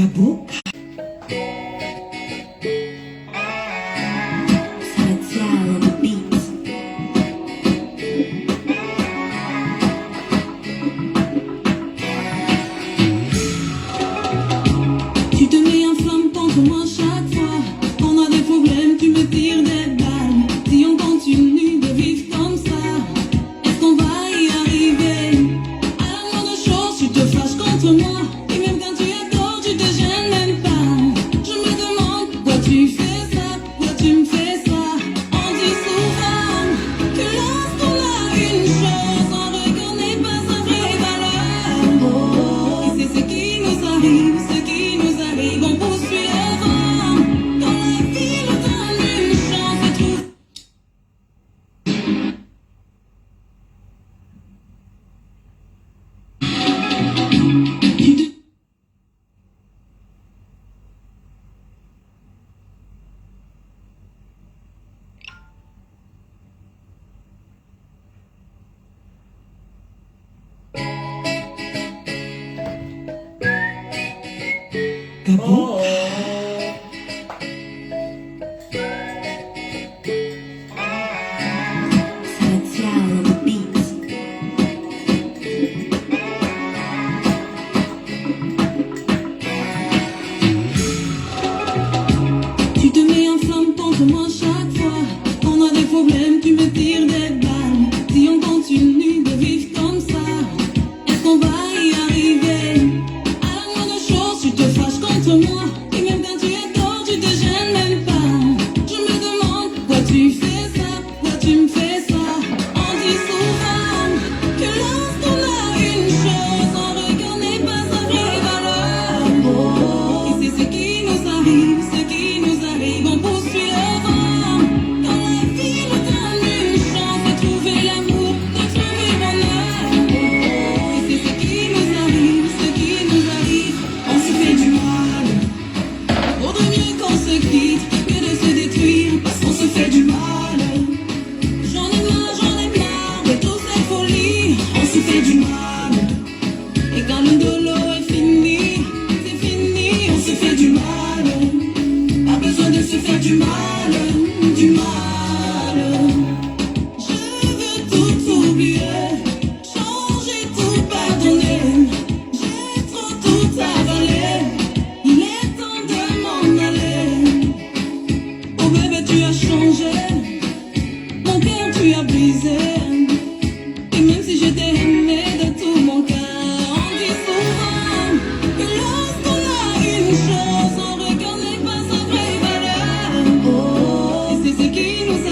Kabuka. Salatiel on the beat. Tu te mets en flamme contre moi chaque fois. On a des problèmes, tu me tires des balles. Si on continue de vivre comme ça, est-ce qu'on va y arriver? À la moindre chose, tu te fâches contre moi. Et même quand tu adores, tu te gênes même pas. Je me demande pourquoi tu fais ça, pourquoi tu me fais ça. On dit souvent que lorsqu'on a une chose, on reconnaît pas sa vraie valeur. Oh, et c'est ce qui nous arrive, on poursuit le vent. Dans la vie, nous donne une chance de trouver. Kabuka. Salatiel on the beat. Tu te mets en flamme contre moi chaque fois. On a des problèmes, tu me tires des balles. Si on continue de vivre comme ça, est-ce qu'on va y arriver? À la moindre chose, tu te fâches contre moi. Et même quand tu adores, tu te gênes même pas. Je me demande pourquoi tu fais ça, pourquoi tu me fais ça. On dit souvent que lorsqu'on a une chose, on reconnaît pas sa vraie valeur. Oh, et c'est ce qui nous arrive, on poursuit le vent. Dans la vie, nous donne une chance de trouver l'amour, de trouver le bonheur. Oh, et c'est ce qui nous arrive, on se fait du mal. Vaudrait mieux qu'on se quitte que de se détruire, parce qu'on se fait du mal. J'en ai marre de toute cette folie, on se fait du mal. Et quand le dolo est fini, c'est fini, on se fait du mal. Pas besoin de se faire du mal, du mal. Je veux tout oublier, changer, tout pardonner. J'ai trop tout avalé, il est temps de m'en aller. Oh bébé, tu as changé, mon cœur tu as brisé. Et même si je t'ai aimé de tout mon cœur, on dit souvent que lorsqu'on a une chose, on reconnaît pas sa vraie valeur. Oh, et c'est ce qui nous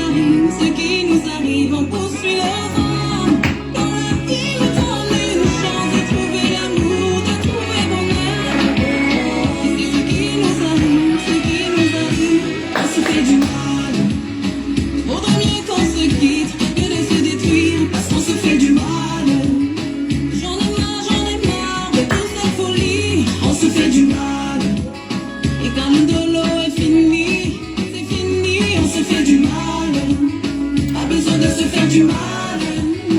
arrive, on poursuit le vent. Dans la vie, nous donne une chance de trouver l'amour, de trouver bonheur. Oh, et c'est ce qui nous arrive, on se fait du mal. Vaudrait mieux qu'on se quitte que de se détruire, parce qu'on se fait du mal. J'en ai marre de toute cette folie, on se fait du mal. Et quand le dolo est fini, c'est fini, on se fait du mal. Pas besoin de se faire du mal,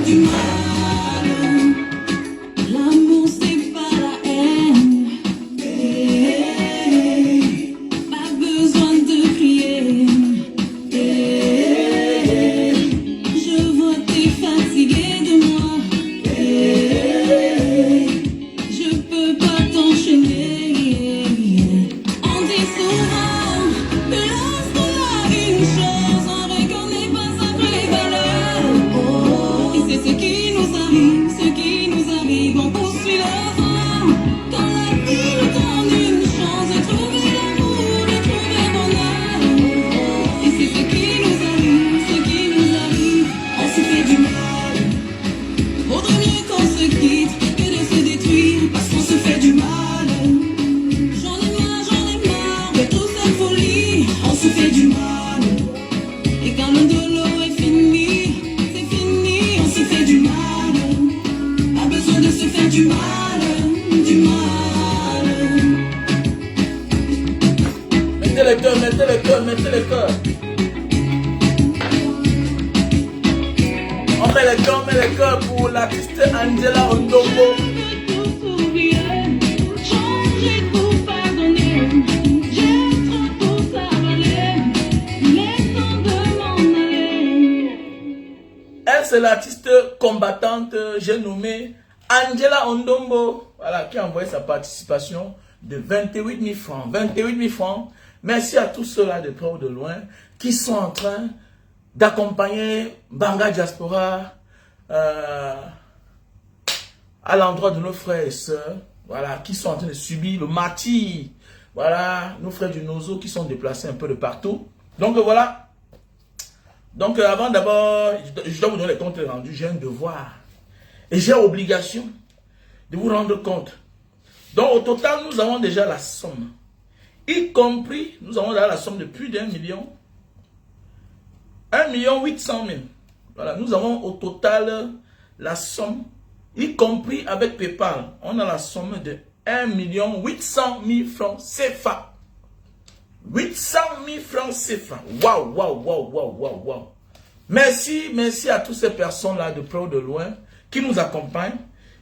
du mal. L'amour c'est pas la haine. Hey, pas besoin de crier. Hey, je vois t'es fatigué de moi. Hey, je peux pas t'enchaîner. On dit souvent que lorsqu'on a une chose, on reconnaît pas sa vraie valeur. Oh, et c'est ce qui nous arrive, on poursuit le vent. Quand la vie nous donne une chance de trouver l'amour, de trouver le bonheur. Oh, et c'est ce qui nous arrive, on se fait du mal. Vaudrait mieux qu'on se quitte que de se détruire, parce qu'on se fait du mal. J'en ai marre de toute cette folie, on se fait du mal. Et quand le dolo est fini, c'est fini, on se fait du mal. Pas besoin de se faire du mal, du mal. Mettez le cœur, mettez le cœur, mettez le cœur. On met le cœur pour l'artiste Angela Ondongo. Je veux tout oublier, changer, tout pardonner. l'artiste combattante, j'ai nommé Angela Ondombo, voilà, qui a envoyé sa participation de 28 000 francs. 28 000 francs. Merci à tous ceux-là de près ou de loin qui sont en train d'accompagner Banga Diaspora à l'endroit de nos frères et sœurs, voilà, qui sont en train de subir le martyre. Voilà, nos frères du Nozo qui sont déplacés un peu de partout. Donc voilà. Donc avant d'abord, je dois vous donner les comptes rendus. J'ai un devoir. Et j'ai obligation de vous rendre compte. Donc au total, nous avons déjà la somme. Y compris, nous avons déjà la somme de plus d'1 million. 1 800 000. Voilà, nous avons au total la somme, y compris avec PayPal. On a la somme de 1 800 000 francs CFA. 800 000 francs CFA. Waouh, waouh, waouh, waouh, waouh, waouh. Merci, merci à toutes ces personnes-là de près ou de loin qui nous accompagnent.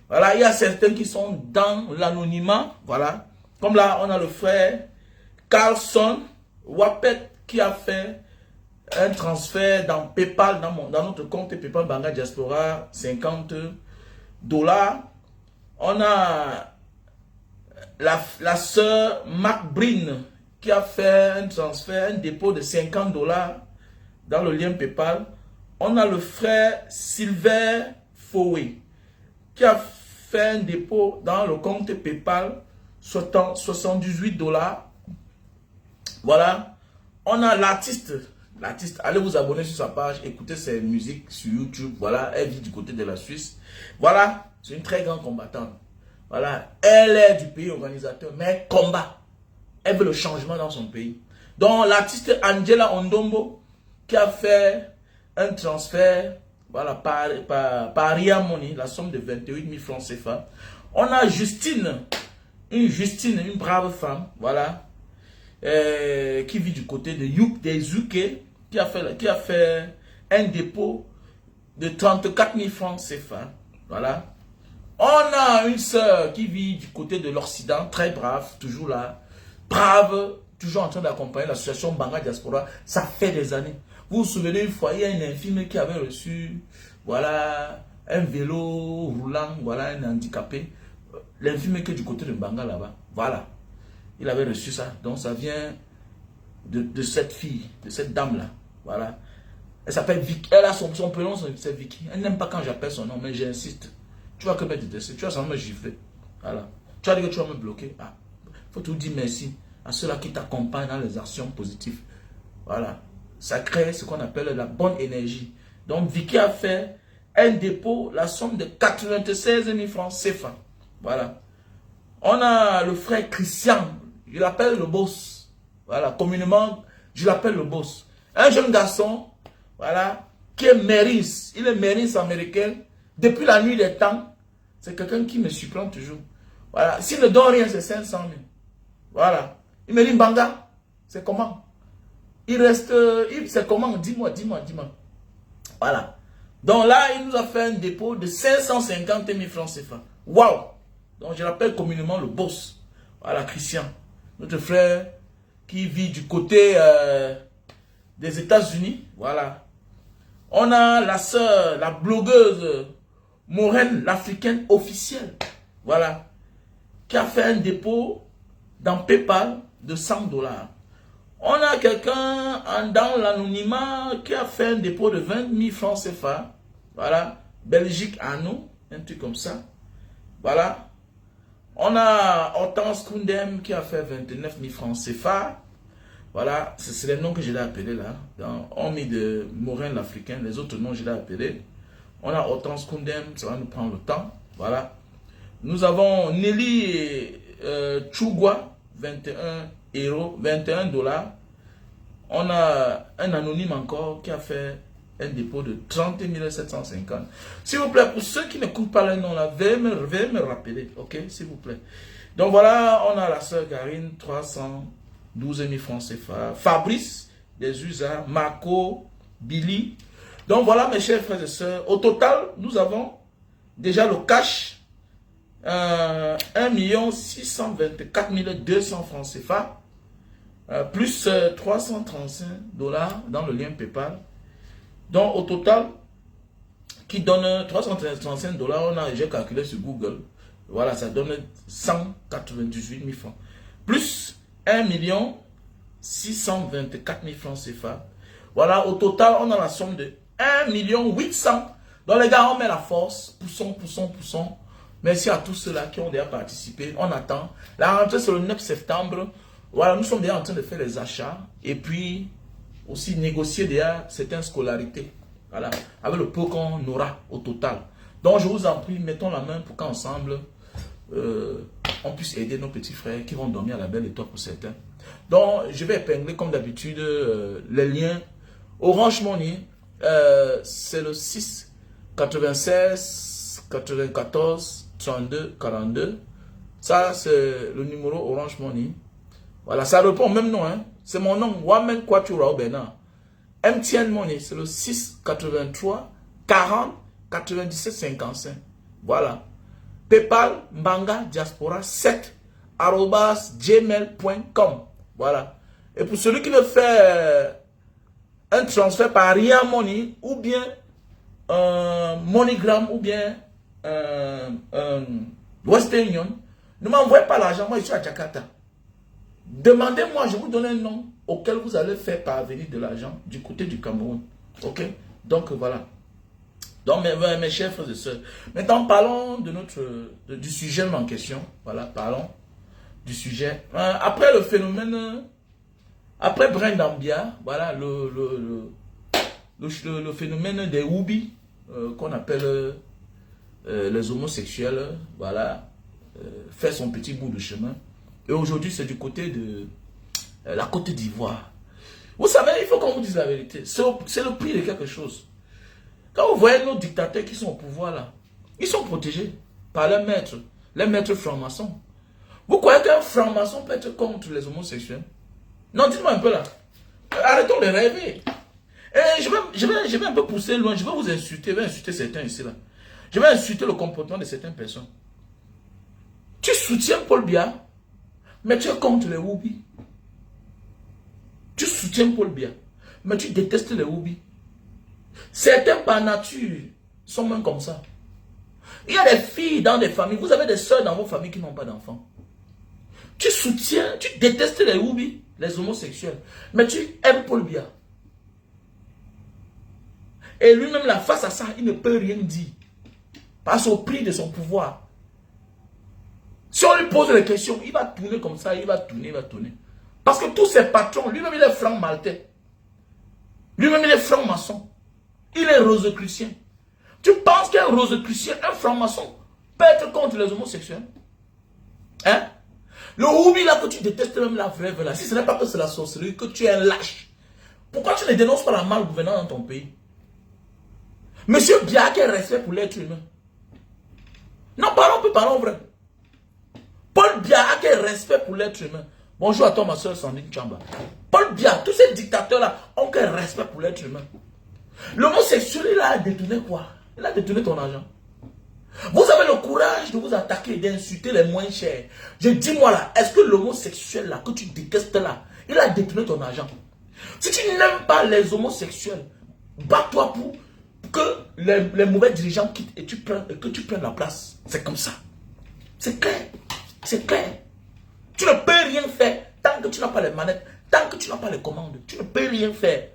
Voilà, il y a certains qui sont dans l'anonymat. Voilà, comme là, on a le frère Carlson Wapet qui a fait un transfert dans PayPal, dans notre compte PayPal Banga Diaspora, $50. On a la sœur Marc Brin qui a fait un transfert, un dépôt de $50 dans le lien PayPal. On a le frère Sylvain Foué qui a fait un dépôt dans le compte PayPal, $78. Voilà. On a l'artiste, allez vous abonner sur sa page, écoutez ses musiques sur YouTube. Voilà, elle vit du côté de la Suisse. Voilà, c'est une très grande combattante. Voilà, elle est du pays organisateur, mais elle combat. Elle veut le changement dans son pays. Donc, l'artiste Angela Ondombo, qui a fait un transfert, voilà, par Ria Money, la somme de 28 000 francs CFA. On a Justine, une brave femme, voilà, qui vit du côté de des UK, qui a fait un dépôt de 34 000 francs CFA. Voilà. On a une sœur qui vit du côté de l'Occident, très brave, toujours là, brave, toujours en train d'accompagner l'association Banga Diaspora. Ça fait des années. Vous vous souvenez une fois, il y a un infirme qui avait reçu, voilà, un vélo roulant, voilà, un handicapé. L'infirme qui est du côté de Banga là-bas, voilà. Il avait reçu ça. Donc ça vient de cette fille, de cette dame-là. Voilà. Elle s'appelle Vicky. Elle a son prénom, c'est Vicky. Elle n'aime pas quand j'appelle son nom, mais j'insiste. Tu vas que me détester. Tu vas sans me gifler. Voilà. Tu vas dire que tu vas me bloquer. Ah. Faut tout dire merci à ceux-là qui t'accompagnent dans les actions positives. Voilà. Ça crée ce qu'on appelle la bonne énergie. Donc Vicky a fait un dépôt, la somme de 96 000 francs CFA. Voilà. On a le frère Christian. Je l'appelle le boss. Voilà, communément, je l'appelle le boss. Un jeune garçon, voilà, qui est Marines. Il est Marines américain. Depuis la nuit des temps, c'est quelqu'un qui me surprend toujours. Voilà, s'il ne donne rien, c'est 500 000. Voilà. Il me dit, Banga, c'est comment? Il reste, c'est comment? Dis-moi. Voilà. Donc là, il nous a fait un dépôt de 550 000 francs CFA. Waouh! Donc je l'appelle communément le boss. Voilà, Christian. Notre frère qui vit du côté des États-Unis. Voilà. On a la sœur, la blogueuse Maureen, l'Africaine officielle. Voilà. Qui a fait un dépôt dans PayPal de $100. On a quelqu'un dans l'anonymat qui a fait un dépôt de 20 000 francs CFA. Voilà. Belgique à nous. Un truc comme ça. Voilà. On a Hortense Koundem qui a fait 29 000 francs CFA. Voilà, c'est les noms que je l'ai appelé là. On met de Morin l'Africain, les autres noms je l'ai appelé. On a Hortense Koundem, ça va nous prendre le temps. Voilà. Nous avons Nelly Chougwa, 21 $. On a un anonyme encore qui a fait un dépôt de 30 750. S'il vous plaît, pour ceux qui n'écoutent pas les noms là, veuillez me rappeler, ok, s'il vous plaît. Donc voilà, on a la sœur Garine, 312 000 francs CFA. Fabrice, des USA, Marco, Billy. Donc voilà, mes chers frères et sœurs, au total, nous avons déjà le cash, 1 624 200 francs CFA, plus 335 $ dans le lien PayPal. Donc au total, qui donne 335 $, j'ai calculé sur Google. Voilà, ça donne 198 000 francs. Plus 1 624 000 francs CFA. Voilà, au total, on a la somme de 1 800 000. Donc les gars, on met la force. Poussons. Merci à tous ceux-là qui ont déjà participé. On attend. La rentrée, c'est le 9 septembre. Voilà, nous sommes déjà en train de faire les achats. Et puis, aussi négocier déjà certaines scolarités. Voilà, avec le peu qu'on aura au total. Donc, je vous en prie, mettons la main pour qu'ensemble, on puisse aider nos petits frères qui vont dormir à la belle étoile pour certains. Donc, je vais épingler comme d'habitude les liens. Orange Money, c'est le 6 96 94 32 42. Ça, c'est le numéro Orange Money. Voilà, ça répond au même nom. Hein. C'est mon nom, Wamen Kwatura Bernard. MTN Money, c'est le 6 83 40 97 55. Voilà. PayPal, Mbanga Diaspora 7 @gmail.com. Voilà. Et pour celui qui veut faire un transfert par Ria Money ou bien MoneyGram ou bien Western Union, ne m'envoyez pas l'argent, moi je suis à Jakarta. Demandez-moi, je vous donne un nom auquel vous allez faire parvenir de l'argent du côté du Cameroun. Ok? Donc voilà. Donc mes chers frères et sœurs, maintenant parlons de du sujet en question. Voilà, parlons du sujet. Après le phénomène, après Brindambia, voilà le phénomène des Oubi, qu'on appelle les homosexuels, voilà, fait son petit bout de chemin. Et aujourd'hui, c'est du côté de la Côte d'Ivoire. Vous savez, il faut qu'on vous dise la vérité. C'est le prix de quelque chose. Quand vous voyez nos dictateurs qui sont au pouvoir là, ils sont protégés par leurs maîtres, les maîtres francs-maçons. Vous croyez qu'un franc-maçon peut être contre les homosexuels? Non, dites-moi un peu là. Arrêtons de rêver. Et je vais un peu pousser loin, je vais vous insulter, je vais insulter certains ici là. Je vais insulter le comportement de certaines personnes. Tu soutiens Paul Biya, mais tu es contre les Woubi. Tu soutiens Paul Biya, mais tu détestes les Woubi. Certains par nature sont même comme ça. Il y a des filles dans des familles, vous avez des soeurs dans vos familles qui n'ont pas d'enfants. Tu soutiens, tu détestes les Woubi, les homosexuels, mais tu aimes Paul Biya. Et lui-même, là, face à ça, il ne peut rien dire. Parce au prix de son pouvoir. Si on lui pose des questions, il va tourner comme ça, il va tourner. Parce que tous ses patrons, lui-même il est franc maltais. Lui-même il est franc-maçon. Il est rosicrucien. Tu penses qu'un rosicrucien, un franc-maçon, peut être contre les homosexuels? Hein? Le Woubi là que tu détestes, même la vraie là, si ce n'est pas que c'est la sorcellerie, que tu es un lâche. Pourquoi tu ne dénonces pas la malgouvernance dans ton pays? Monsieur Biya, quel respect pour l'être humain? Non, parlons vrai. Paul Biya a quel respect pour l'être humain? Bonjour à toi, ma soeur Sandrine Chamba. Paul Biya, tous ces dictateurs-là ont quel respect pour l'être humain? L'homosexuel, il a détourné quoi? Il a détourné ton argent. Vous avez le courage de vous attaquer et d'insulter les moins chers. Je dis-moi là, est-ce que l'homosexuel là, que tu détestes là, il a détourné ton argent? Si tu n'aimes pas les homosexuels, bats-toi pour que les mauvais dirigeants quittent et que tu prennes la place. C'est comme ça. C'est clair. C'est clair. Tu ne peux rien faire tant que tu n'as pas les manettes, tant que tu n'as pas les commandes. Tu ne peux rien faire.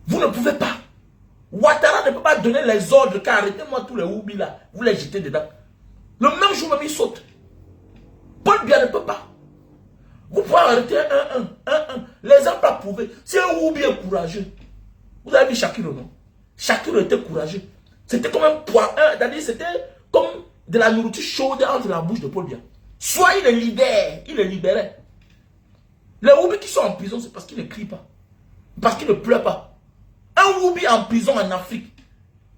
Vous ne pouvez pas. Ouattara ne peut pas donner les ordres car arrêtez-moi tous les Woubi là. Vous les jetez dedans. Le même jour même il saute. Paul Biya ne peut pas. Vous pouvez arrêter un. L'exemple a prouvé. Si un Woubi est courageux, vous avez vu Shakiro, non? Shakiro était courageux. C'était comme un poids. C'était comme de la nourriture chaude entre la bouche de Paul Biya. Soit il les libère, il les libérait. Les Woubi qui sont en prison, c'est parce qu'ils ne crient pas. Parce qu'ils ne pleurent pas. Un Woubi en prison en Afrique,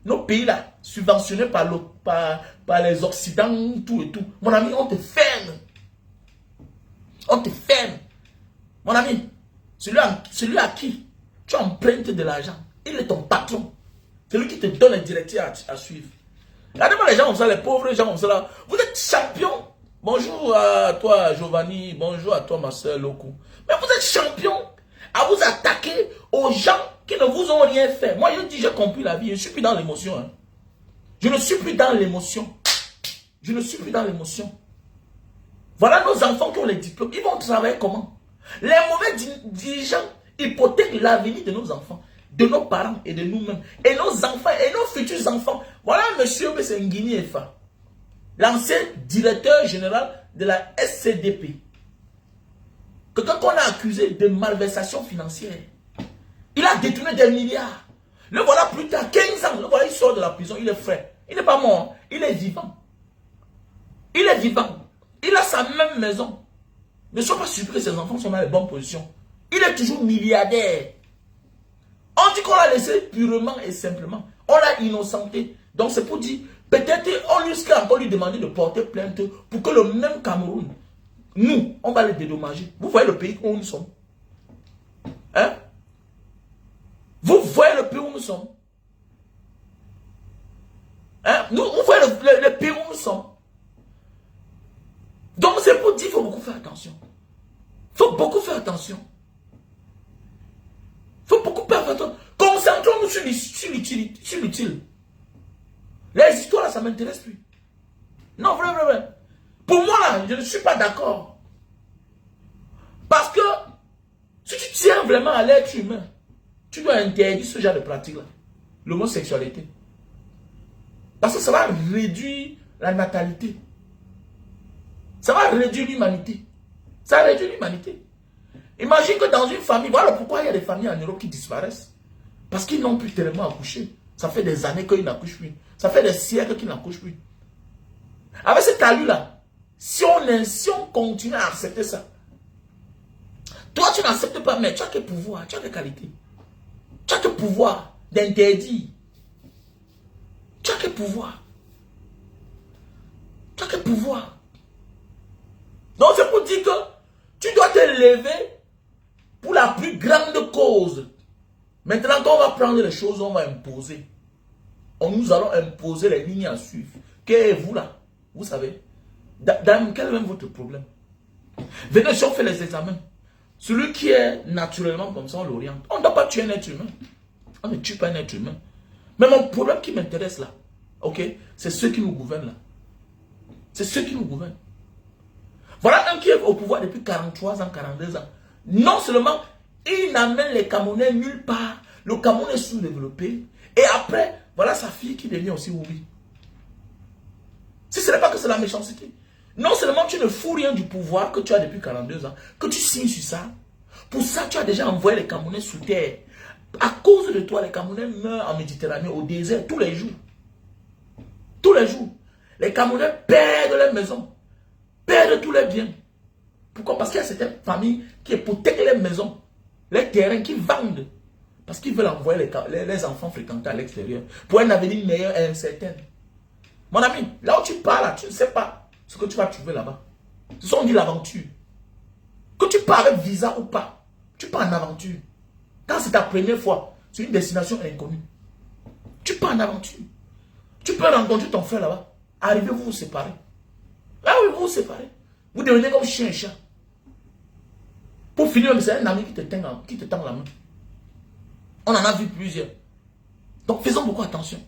nos pays là, subventionnés par les Occidentaux, tout et tout. Mon ami, on te ferme. On te ferme. Mon ami, celui à qui tu empruntes de l'argent, il est ton patron. C'est lui qui te donne les directives à suivre. Regardez-moi les gens comme ça, les pauvres gens comme ça là. Vous êtes champion. Bonjour à toi Giovanni, bonjour à toi ma soeur Loku. Mais vous êtes champion à vous attaquer aux gens qui ne vous ont rien fait. Moi, je dis, j'ai compris la vie. Je ne suis plus dans l'émotion. Hein. Je ne suis plus dans l'émotion. Je ne suis plus dans l'émotion. Voilà nos enfants qui ont les diplômes. Ils vont travailler comment? Les mauvais dirigeants hypothèquent l'avenir de nos enfants, de nos parents et de nous-mêmes. Et nos enfants et nos futurs enfants. Voilà M. Bessengini Efa, l'ancien directeur général de la SCDP. Quelqu'un qu'on a accusé de malversation financière. Il a détourné des milliards. Le voilà plus tard, 15 ans. Le voilà, il sort de la prison, il est frais. Il n'est pas mort, il est vivant. Il est vivant. Il a sa même maison. Ne sois pas surpris que ses enfants sont dans les bonnes positions. Il est toujours milliardaire. On dit qu'on l'a laissé purement et simplement. On l'a innocenté. Donc c'est pour dire, peut-être on risque encore lui demander de porter plainte pour que le même Cameroun, nous, on va les dédommager. Vous voyez le pays où nous sommes? Hein? Vous voyez le pays où nous sommes? Hein? Vous voyez le pays où nous sommes? Donc c'est pour dire qu'il faut beaucoup faire attention. Il faut beaucoup faire attention. Il faut beaucoup faire attention. Concentrons-nous sur l'utile. Les histoires là, ça ne m'intéresse plus. Non, vrai. Pour moi là, je ne suis pas d'accord. Parce que si tu tiens vraiment à l'être humain, tu dois interdire ce genre de pratique là. L'homosexualité. Parce que ça va réduire la natalité. Ça va réduire l'humanité. Ça réduit l'humanité. Imagine que dans une famille, voilà pourquoi il y a des familles en Europe qui disparaissent. Parce qu'ils n'ont plus tellement accouché. Ça fait des années qu'ils n'accouchent plus. Ça fait des siècles qu'ils n'accouchent plus. Avec cet talus-là, si on continue à accepter ça, toi tu n'acceptes pas, mais tu as quel pouvoir, tu as quelle qualité? Tu as quel pouvoir d'interdire? Tu as quel pouvoir? Tu as quel pouvoir? Donc c'est pour dire que tu dois te lever pour la plus grande cause. Maintenant, quand on va prendre les choses, on va imposer. Nous allons imposer les lignes à suivre. Qu'est-vous là? Vous savez, quel est même votre problème? Venez, si on fait les examens, celui qui est naturellement comme ça, on l'oriente. On ne doit pas tuer un être humain. On ne tue pas un être humain. Mais mon problème qui m'intéresse là, ok, c'est ceux qui nous gouvernent là. C'est ceux qui nous gouvernent. Voilà un qui est au pouvoir depuis 43 ans, 42 ans. Non seulement, il n'amène les Camerounais nulle part. Le Cameroun est sous-développé. Et après, voilà sa fille qui devient aussi Oubi. Si ce n'est pas que c'est la méchanceté. Non seulement tu ne fous rien du pouvoir que tu as depuis 42 ans, que tu signes sur ça. Pour ça, tu as déjà envoyé les Camerounais sous terre. À cause de toi, les Camerounais meurent en Méditerranée, au désert, tous les jours. Tous les jours. Les Camerounais perdent leurs maisons. Perdent tous les biens. Pourquoi? Parce qu'il y a certaines familles qui hypothèquent les maisons, les terrains, qui vendent. Parce qu'ils veulent envoyer les enfants fréquenter à l'extérieur. Pour un avenir meilleur et incertain. Mon ami, là où tu pars, là, tu ne sais pas ce que tu vas trouver là-bas. Ce sont dit l'aventure. Que tu pars avec visa ou pas, tu pars en aventure. Quand c'est ta première fois, c'est une destination inconnue. Tu pars en aventure. Tu peux rencontrer ton frère là-bas. Arrivez, vous vous séparez. Ah oui, vous vous séparez. Vous devenez comme chien et chat. Pour finir, c'est un ami qui te tend la main. On en a vu plusieurs. Donc faisons beaucoup attention.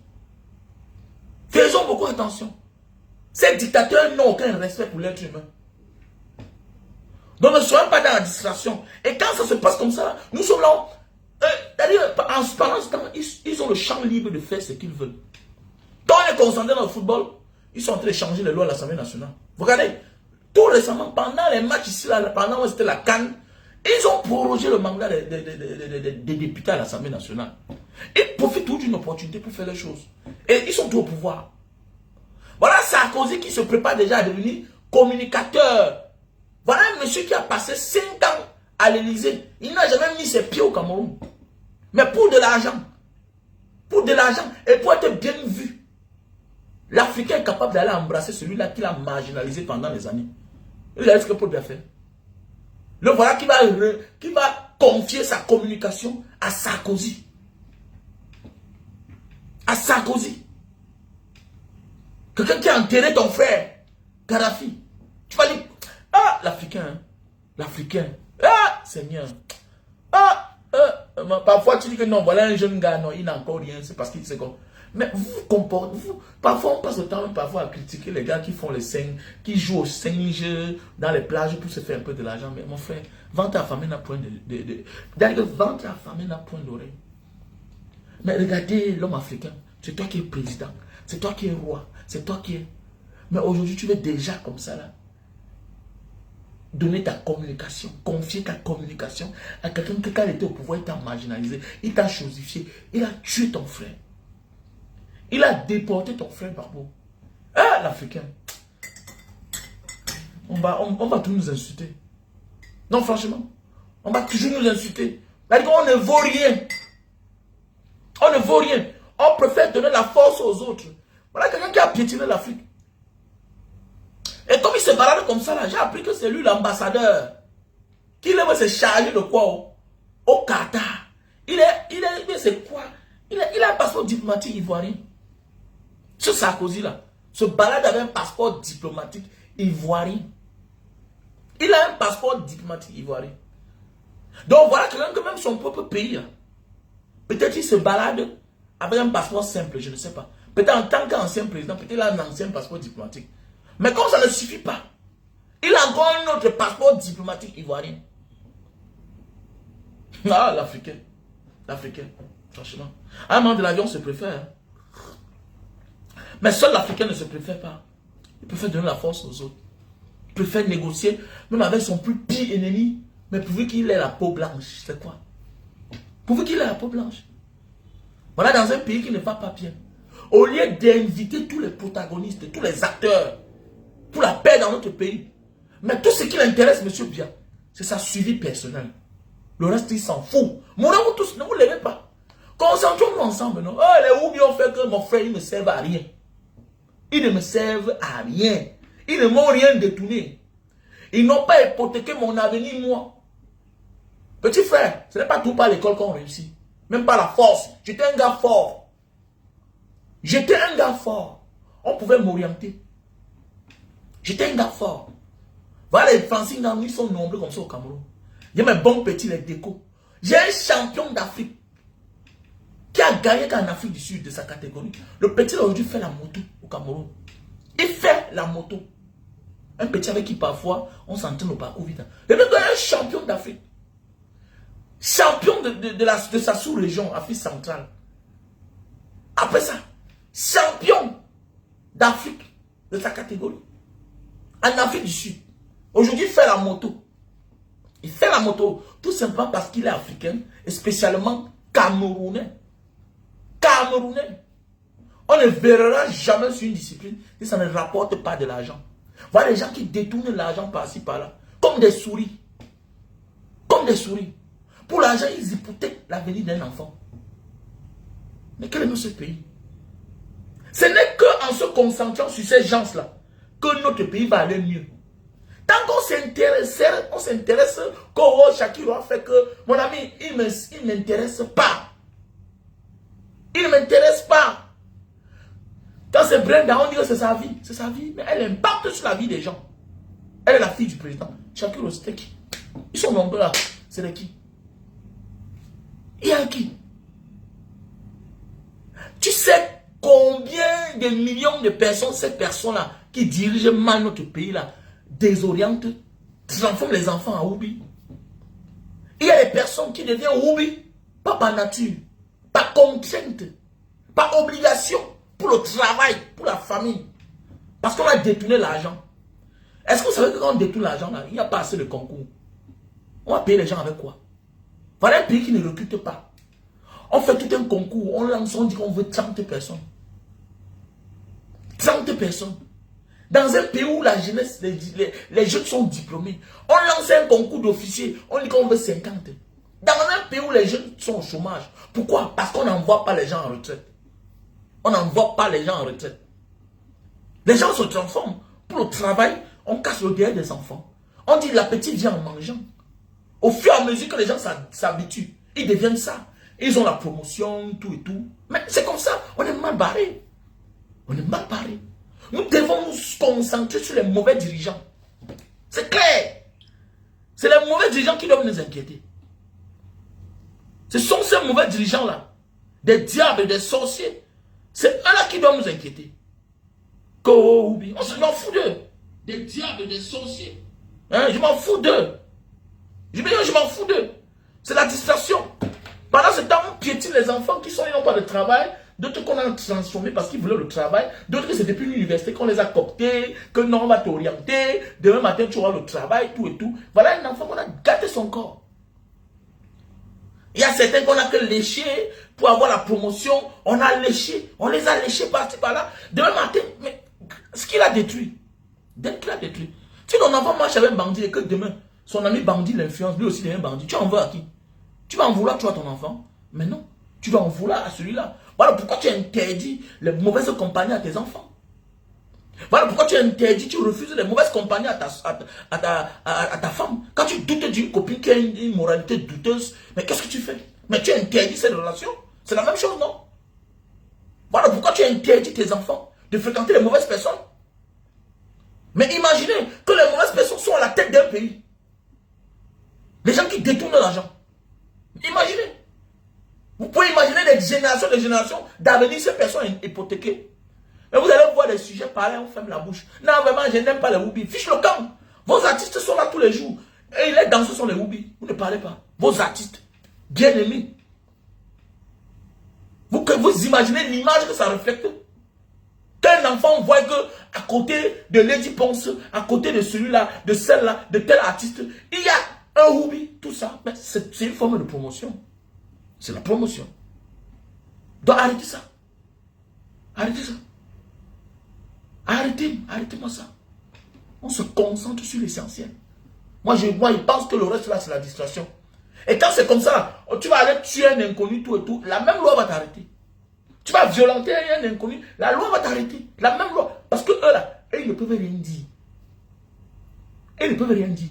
Faisons beaucoup attention. Ces dictateurs n'ont aucun respect pour l'être humain. Donc ne soyons pas dans la distraction. Et quand ça se passe comme ça, nous sommes là. Pendant ce temps, ils ont le champ libre de faire ce qu'ils veulent. Quand on est concentré dans le football, ils sont en train de changer les lois à l'Assemblée nationale. Vous regardez, tout récemment, pendant les matchs ici, là, pendant que c'était la CAN, ils ont prorogé le mandat des députés à l'Assemblée nationale. Ils profitent toujours d'une opportunité pour faire les choses. Et ils sont tous au pouvoir. Voilà Sarkozy qui se prépare déjà à devenir communicateur. Voilà un monsieur qui a passé 5 ans à l'Élysée. Il n'a jamais mis ses pieds au Cameroun. Mais pour de l'argent. Pour de l'argent. Et pour être bien vu. L'Africain est capable d'aller embrasser celui-là qui l'a marginalisé pendant les années. Il a ce que pour bien faire. Le voilà qui va confier sa communication à Sarkozy. À Sarkozy. Quelqu'un qui a enterré ton frère, Kadhafi. Tu vas dire, ah, l'Africain, l'Africain, ah, Seigneur, ah, Parfois, tu dis que non, voilà un jeune gars, non, il n'a encore rien, c'est parce qu'il sait comme... Mais vous vous comportez, parfois on passe le temps parfois à critiquer les gars qui font les singes, qui jouent aux singes dans les plages pour se faire un peu de l'argent. Mais mon frère, vends ta famille n'a point d'ailleurs, vends ta famille n'a point d'oreille. Mais regardez l'homme africain, c'est toi qui es président, c'est toi qui es roi, c'est toi qui es... Mais aujourd'hui, tu veux déjà comme ça là. Donner ta communication, confier ta communication à quelqu'un qui, quand il était au pouvoir, il t'a marginalisé, il t'a chosifié, il a tué ton frère. Il a déporté ton frère Barbeau. Ah, l'Africain. On va toujours nous insulter. Non, franchement. On va toujours nous insulter. On ne vaut rien. On ne vaut rien. On préfère donner la force aux autres. Voilà quelqu'un qui a piétiné l'Afrique. Et comme il se balade comme ça, là, j'ai appris que c'est lui l'ambassadeur. Qu'il aime se charger de quoi au Qatar. C'est quoi? Il a un passeport diplomatique ivoirien. Ce Sarkozy là, se balade avec un passeport diplomatique ivoirien. Il a un passeport diplomatique ivoirien. Donc voilà quelqu'un que même son propre pays, peut-être il se balade avec un passeport simple, je ne sais pas. Peut-être en tant qu'ancien président, peut-être il a un ancien passeport diplomatique. Mais comme ça ne suffit pas, il a encore un autre passeport diplomatique ivoirien. Ah, l'Africain. L'Africain, franchement. À un moment de l'avion, on se préfère. Mais seul l'Africain ne se préfère pas. Il préfère donner la force aux autres. Il préfère négocier, même avec son plus pire ennemi. Mais pourvu qu'il ait la peau blanche, c'est quoi? Pourvu qu'il ait la peau blanche. Voilà, dans un pays qui ne va pas bien. Au lieu d'inviter tous les protagonistes, tous les acteurs, pour la paix dans notre pays. Mais tout ce qui l'intéresse, monsieur Bia, c'est sa suivi personnel. Le reste, il s'en fout. Mon amour, tous, ne vous levez pas. Concentrons-nous ensemble, non? Oh, les Oubi ont fait que mon frère, il ne servent à rien. Ils ne me servent à rien. Ils ne m'ont rien détourné. Ils n'ont pas hypothéqué mon avenir, moi. Petit frère, ce n'est pas tout par l'école qu'on réussit. Même pas la force. J'étais un gars fort. J'étais un gars fort. On pouvait m'orienter. J'étais un gars fort. Voilà, les Français, ils sont nombreux comme ça au Cameroun. Il y a mes bons petits, les décos. J'ai un champion d'Afrique qui a gagné en Afrique du Sud de sa catégorie. Le petit aujourd'hui fait la moto au Cameroun. Il fait la moto. Un petit avec qui parfois on s'entraîne au parcours vite. Le mec est un champion d'Afrique. Champion de sa sous-région, Afrique centrale. Après ça, champion d'Afrique de sa catégorie. En Afrique du Sud. Aujourd'hui, il fait la moto. Il fait la moto tout simplement parce qu'il est africain et spécialement camerounais. Camerounais. On ne verra jamais sur une discipline si ça ne rapporte pas de l'argent. Voilà les gens qui détournent l'argent par-ci, par-là. Comme des souris. Comme des souris. Pour l'argent, ils hypothèquent l'avenir d'un enfant. Mais quel est notre pays? Ce n'est qu'en se concentrant sur ces gens-là que notre pays va aller mieux. Tant qu'on s'intéresse qu'au Shakiro a fait que, mon ami, il ne m'intéresse pas. Il ne m'intéresse pas. Quand c'est Brenda, on dit que c'est sa vie. C'est sa vie, mais elle impacte sur la vie des gens. Elle est la fille du président. Shakiro, c'était qui? Ils sont nombreux là. C'est de qui? Il y a qui? Tu sais combien de millions de personnes, ces personnes-là, qui dirigent mal notre pays là, désorientent, transforment les enfants en Oubi. Il y a des personnes qui deviennent Oubi, pas par nature, par contrainte, par obligation, pour le travail, pour la famille. Parce qu'on a détourné l'argent. Est-ce que vous savez que quand on détourne l'argent, il n'y a pas assez de concours? On va payer les gens avec quoi? Voilà un pays qui ne recrute pas. On fait tout un concours, on lance, on dit qu'on veut 30 personnes. 30 personnes. Dans un pays où la jeunesse, les jeunes sont diplômés, on lance un concours d'officiers, on dit qu'on veut 50. Dans un pays où les jeunes sont au chômage. Pourquoi? Parce qu'on n'envoie pas les gens en retraite. On n'envoie pas les gens en retraite. Les gens se transforment. Pour le travail, on casse le derrière des enfants. On dit l'appétit vient en mangeant. Au fur et à mesure que les gens s'habituent, ils deviennent ça. Ils ont la promotion, tout et tout. Mais c'est comme ça, on est mal barré. On est mal barré. Nous devons nous concentrer sur les mauvais dirigeants. C'est clair. C'est les mauvais dirigeants qui doivent nous inquiéter. Ce sont ces mauvais dirigeants-là, des diables, des sorciers. C'est eux-là qui doivent nous inquiéter. On m'en fout d'eux. Des diables, des sorciers. Hein, je m'en fous d'eux. Je m'en fous d'eux. C'est la distraction. Pendant ce temps, on piétine les enfants qui n'ont pas de travail, d'autres qu'on a transformés parce qu'ils voulaient le travail, d'autres que c'est depuis l'université qu'on les a cooptés, que non, on va t'orienter, demain matin tu auras le travail, tout et tout. Voilà un enfant qu'on a gâté son corps. Il y a certains qu'on a que léché pour avoir la promotion, on a léché, on les a léchés par-ci par-là. Demain matin, mais ce qu'il a détruit, dès qu'il a détruit. Si ton enfant marche avec un bandit et que demain, son ami bandit l'influence, lui aussi il est un bandit, tu en veux à qui? Tu vas en vouloir, tu as ton enfant? Mais non, tu vas en vouloir à celui-là. Voilà pourquoi tu interdis les mauvaises compagnies à tes enfants. Voilà pourquoi tu interdis, tu refuses les mauvaises compagnies à ta femme. Quand tu doutes d'une copine qui a une moralité douteuse, mais qu'est-ce que tu fais? Mais tu interdis cette relation. C'est la même chose, non? Voilà pourquoi tu interdis tes enfants de fréquenter les mauvaises personnes. Mais imaginez que les mauvaises personnes sont à la tête d'un pays. Les gens qui détournent l'argent. Imaginez. Vous pouvez imaginer des générations d'avenir, ces personnes hypothéquées. Mais vous allez voir des sujets pareils, on ferme la bouche. Non, vraiment, je n'aime pas les whoopis. Fiche le camp. Vos artistes sont là tous les jours. Et les danseurs sont les whoopis. Vous ne parlez pas. Vos artistes, bien aimés. Vous imaginez l'image que ça reflète. Qu'un enfant voit que à côté de Lady Ponce, à côté de celui-là, de celle-là, de tel artiste, il y a un whoopi, tout ça. Mais c'est une forme de promotion. C'est la promotion. Donc arrêtez ça. Arrêtez ça. Arrêtez-moi ça. On se concentre sur l'essentiel. Moi, je pense que le reste là, c'est la distraction. Et quand c'est comme ça, tu vas aller tuer un inconnu, tout et tout, la même loi va t'arrêter. Tu vas violenter un inconnu, la loi va t'arrêter. La même loi. Parce que eux là, ils ne peuvent rien dire. Ils ne peuvent rien dire.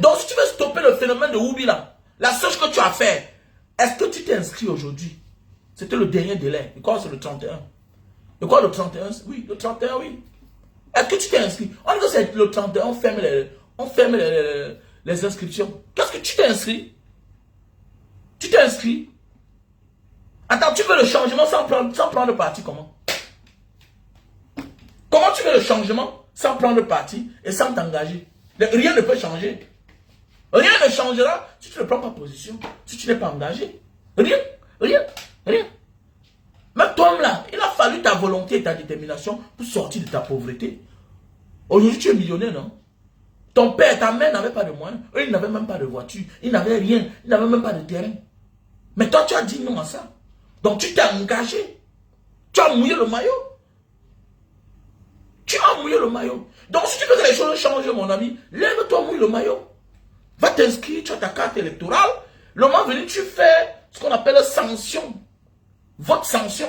Donc si tu veux stopper le phénomène de whoopi là, la seule chose que tu as fait, est-ce que tu t'es inscrit aujourd'hui? C'était le dernier délai. Et quoi, c'est le 31? Et quoi, le 31? Oui, le 31, oui. Est-ce que tu t'es inscrit? On dit que c'est le 31, on ferme les inscriptions. Qu'est-ce que tu t'es inscrit? Tu t'es inscrit? Attends, tu veux le changement sans prendre parti, comment? Comment tu veux le changement sans prendre parti et sans t'engager? Rien ne peut changer. Rien ne changera si tu ne prends pas position, si tu n'es pas engagé. Rien. Mais toi là, il a fallu ta volonté et ta détermination pour sortir de ta pauvreté. Aujourd'hui, tu es millionnaire, non? Ton père, ta mère n'avaient pas de moyens. Eux, ils n'avaient même pas de voiture. Ils n'avaient rien. Ils n'avaient même pas de terrain. Mais toi, tu as dit non à ça. Donc, tu t'es engagé. Tu as mouillé le maillot. Tu as mouillé le maillot. Donc, si tu veux que les choses changent, mon ami, lève-toi, mouille le maillot. Va t'inscrire, tu as ta carte électorale. Le moment venu, tu fais ce qu'on appelle sanction. Vote sanction.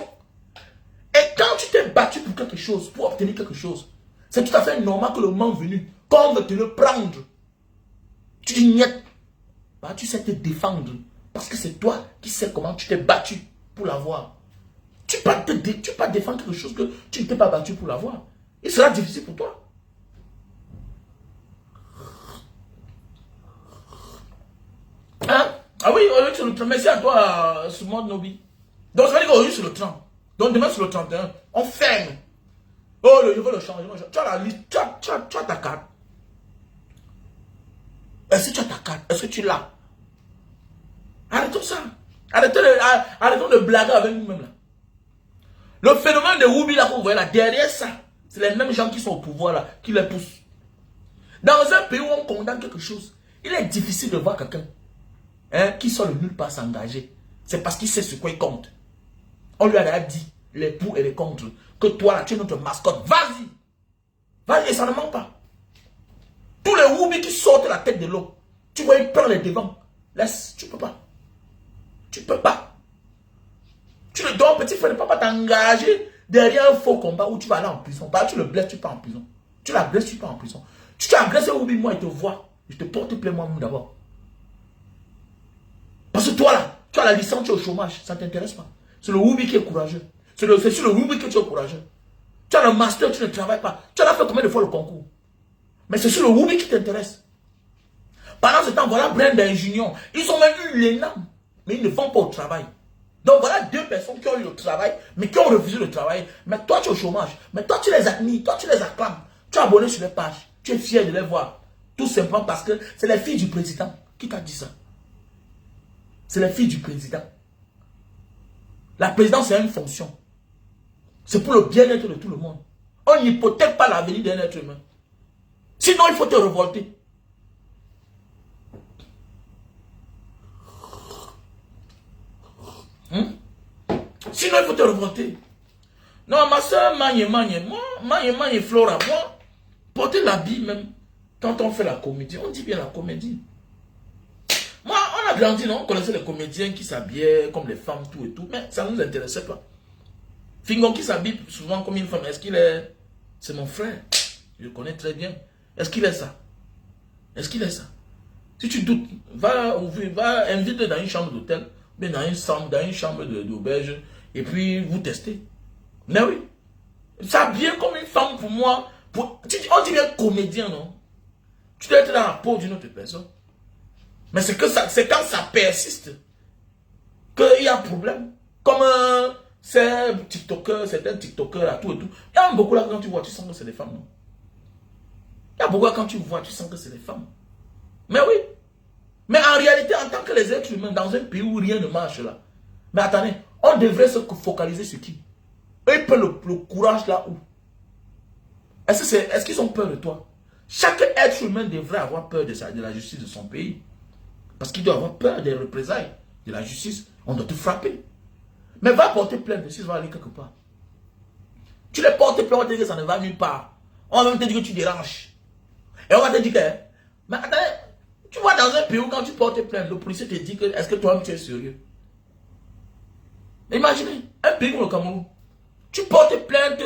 Et quand tu t'es battu pour quelque chose, pour obtenir quelque chose, c'est tout à fait normal que le moment venu, quand on veut te le prendre, tu dis niet. Bah, tu sais te défendre. Parce que c'est toi qui sais comment tu t'es battu pour l'avoir. Tu ne peux pas défendre quelque chose que tu ne t'es pas battu pour l'avoir. Il sera difficile pour toi. Hein? Ah oui, aujourd'hui sur le 30. Merci à toi, Soumod Nobi. Donc ça veut dire qu'aujourd'hui sur le 30. Donc demain sur le 31, on ferme. Oh, je veux le changement. Tu as la liste, tu as ta carte. Est-ce que tu as ta carte? Est-ce que tu l'as? Arrêtons ça. Arrêtons de blaguer avec nous-mêmes là. Le phénomène de whoopi là que vous voyez là, derrière ça, c'est les mêmes gens qui sont au pouvoir là, qui les poussent. Dans un pays où on condamne quelque chose, il est difficile de voir quelqu'un qui sort de nulle part s'engager. C'est parce qu'il sait ce qu'il compte. On lui a dit, les pour et les contre, que toi là, tu es notre mascotte. Vas-y. Vas-y, et ça ne manque pas. Tous les whoopi qui sortent la tête de l'eau, tu vois, ils prennent les devants. Laisse, tu peux pas. Tu peux pas. Tu le donnes, petit frère, ne peux pas t'engager derrière un faux combat où tu vas aller en prison. Bah, tu le blesses, tu pars en prison. Tu la blesses, tu pars en prison. Tu t'es agressé, whoopi, moi, il te voit. Je te porte plainte moi-même d'abord. Parce que toi là, tu as la licence, tu es au chômage, ça ne t'intéresse pas. C'est le whoopi qui est courageux. C'est sur le whoopi que tu es courageux. Tu as le master, tu ne travailles pas. Tu as fait combien de fois le concours? Mais c'est sur le whoopi qui t'intéresse. Pendant ce temps, voilà Brenda et Junior. Ils ont même eu l'ENAM. mais ils ne vont pas au travail. Donc voilà deux personnes qui ont eu le travail, mais qui ont refusé le travail. Mais toi, tu es au chômage. Mais toi, tu les admires, toi, tu les acclames. Tu es abonné sur les pages. Tu es fier de les voir. Tout simplement parce que c'est les filles du président. Qui t'a dit ça? C'est les filles du président. La présidence, c'est une fonction. C'est pour le bien-être de tout le monde. On n'hypothèque pas l'avenir d'un être humain. Sinon, il faut te révolter. Sinon, il faut te révolter. Non, ma soeur, Magne, Flora, moi, porter l'habit même, quand on fait la comédie, on dit bien la comédie. Moi, on a grandi, non? On connaissait les comédiens qui s'habillaient comme les femmes, tout et tout, mais ça ne nous intéressait pas. Fingon qui s'habille souvent comme une femme, est-ce qu'il est... C'est mon frère, je le connais très bien. Est-ce qu'il est ça? Est-ce qu'il est ça? Si tu doutes, va inviter dans une chambre d'hôtel, mais dans une chambre d'auberge, et puis vous testez. Mais oui, s'habiller comme une femme pour moi, on dit bien comédien, non? Tu dois être dans la peau d'une autre personne. Mais c'est quand ça persiste qu'il y a problème. Comme certains TikTokers là, tout et tout. Il y a beaucoup là, quand tu vois, tu sens que c'est des femmes, non? Il y a beaucoup là, quand tu vois, tu sens que c'est des femmes. Mais oui. Mais en réalité, en tant que les êtres humains, dans un pays où rien ne marche là. Mais attendez, on devrait se focaliser sur qui? Eux, ils peuvent le courage là où? Est-ce qu'ils ont peur de toi? Chaque être humain devrait avoir peur de la justice de son pays. Parce qu'il doit avoir peur des représailles de la justice. On doit te frapper. Mais va porter plainte si ça va aller quelque part. Tu les portes plainte, on va te dire que ça ne va nulle part. On va même te dire que tu déranges. Et on va te dire que... Mais attendez, tu vois dans un pays où quand tu portes plainte, le policier te dit que est-ce que toi-même tu es sérieux? Imaginez, un pays comme le Cameroun. Tu portes plainte,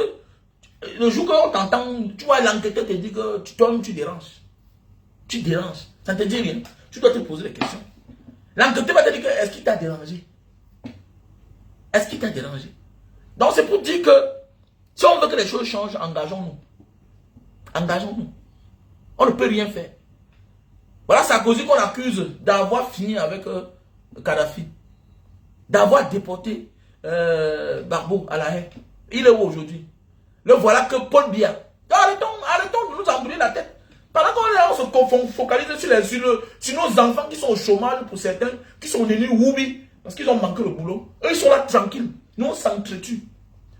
le jour qu'on t'entend, tu vois l'enquêteur te dit que toi-même tu déranges. Tu déranges. Ça ne te dit rien. Tu dois te poser des questions. L'enquêteur va te dire que est-ce qu'il t'a dérangé? Est-ce qu'il t'a dérangé? Donc c'est pour dire que si on veut que les choses changent, engageons-nous. Engageons-nous. On ne peut rien faire. Voilà Sarkozy qu'on accuse d'avoir fini avec Kadhafi. D'avoir déporté Barbeau à la haie. Il est où aujourd'hui? Le voilà que Paul Biya. Arrêtons de nous embrouiller la tête. Pendant qu'on se focalise sur nos enfants qui sont au chômage pour certains, qui sont nés Woubi, parce qu'ils ont manqué le boulot. Eux, ils sont là tranquilles. Nous, on s'entretue.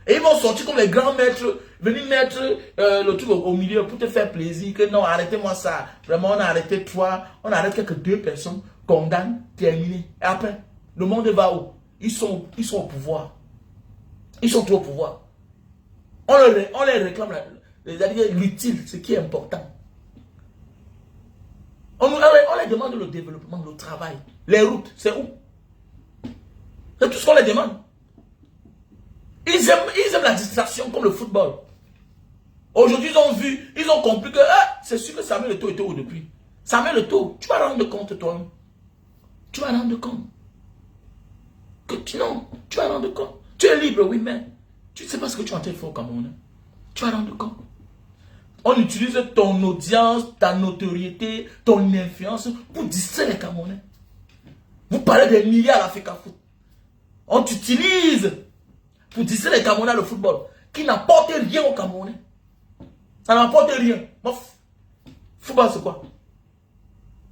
Et ils vont sortir comme les grands maîtres, venir mettre le truc au milieu pour te faire plaisir. Que non, arrêtez-moi ça. Vraiment, on a arrêté 3, on arrête quelques 2 personnes, condamne, terminé. Et après, le monde va où? Ils sont au pouvoir. Ils sont trop au pouvoir. On les réclame l'utile, ce qui est important. On les demande le développement, le travail. Les routes, c'est où? C'est tout ce qu'on les demande. Ils aiment la distraction comme le football. Aujourd'hui, ils ont compris que c'est sûr que Samuel Eto'o était où depuis. Samuel Eto'o, tu vas rendre compte toi-même. Tu vas rendre compte. Non, tu vas rendre compte. Tu es libre, oui, mais tu ne sais pas ce que tu es en train de faire au Cameroun. Tu vas rendre compte. On utilise ton audience, ta notoriété, ton influence pour distraire les Camerounais. Vous parlez des milliards à l'Africa Foot. On t'utilise pour distraire les Camerounais le football, qui n'apporte rien aux Camerounais. Ça n'apporte rien. Football, c'est quoi?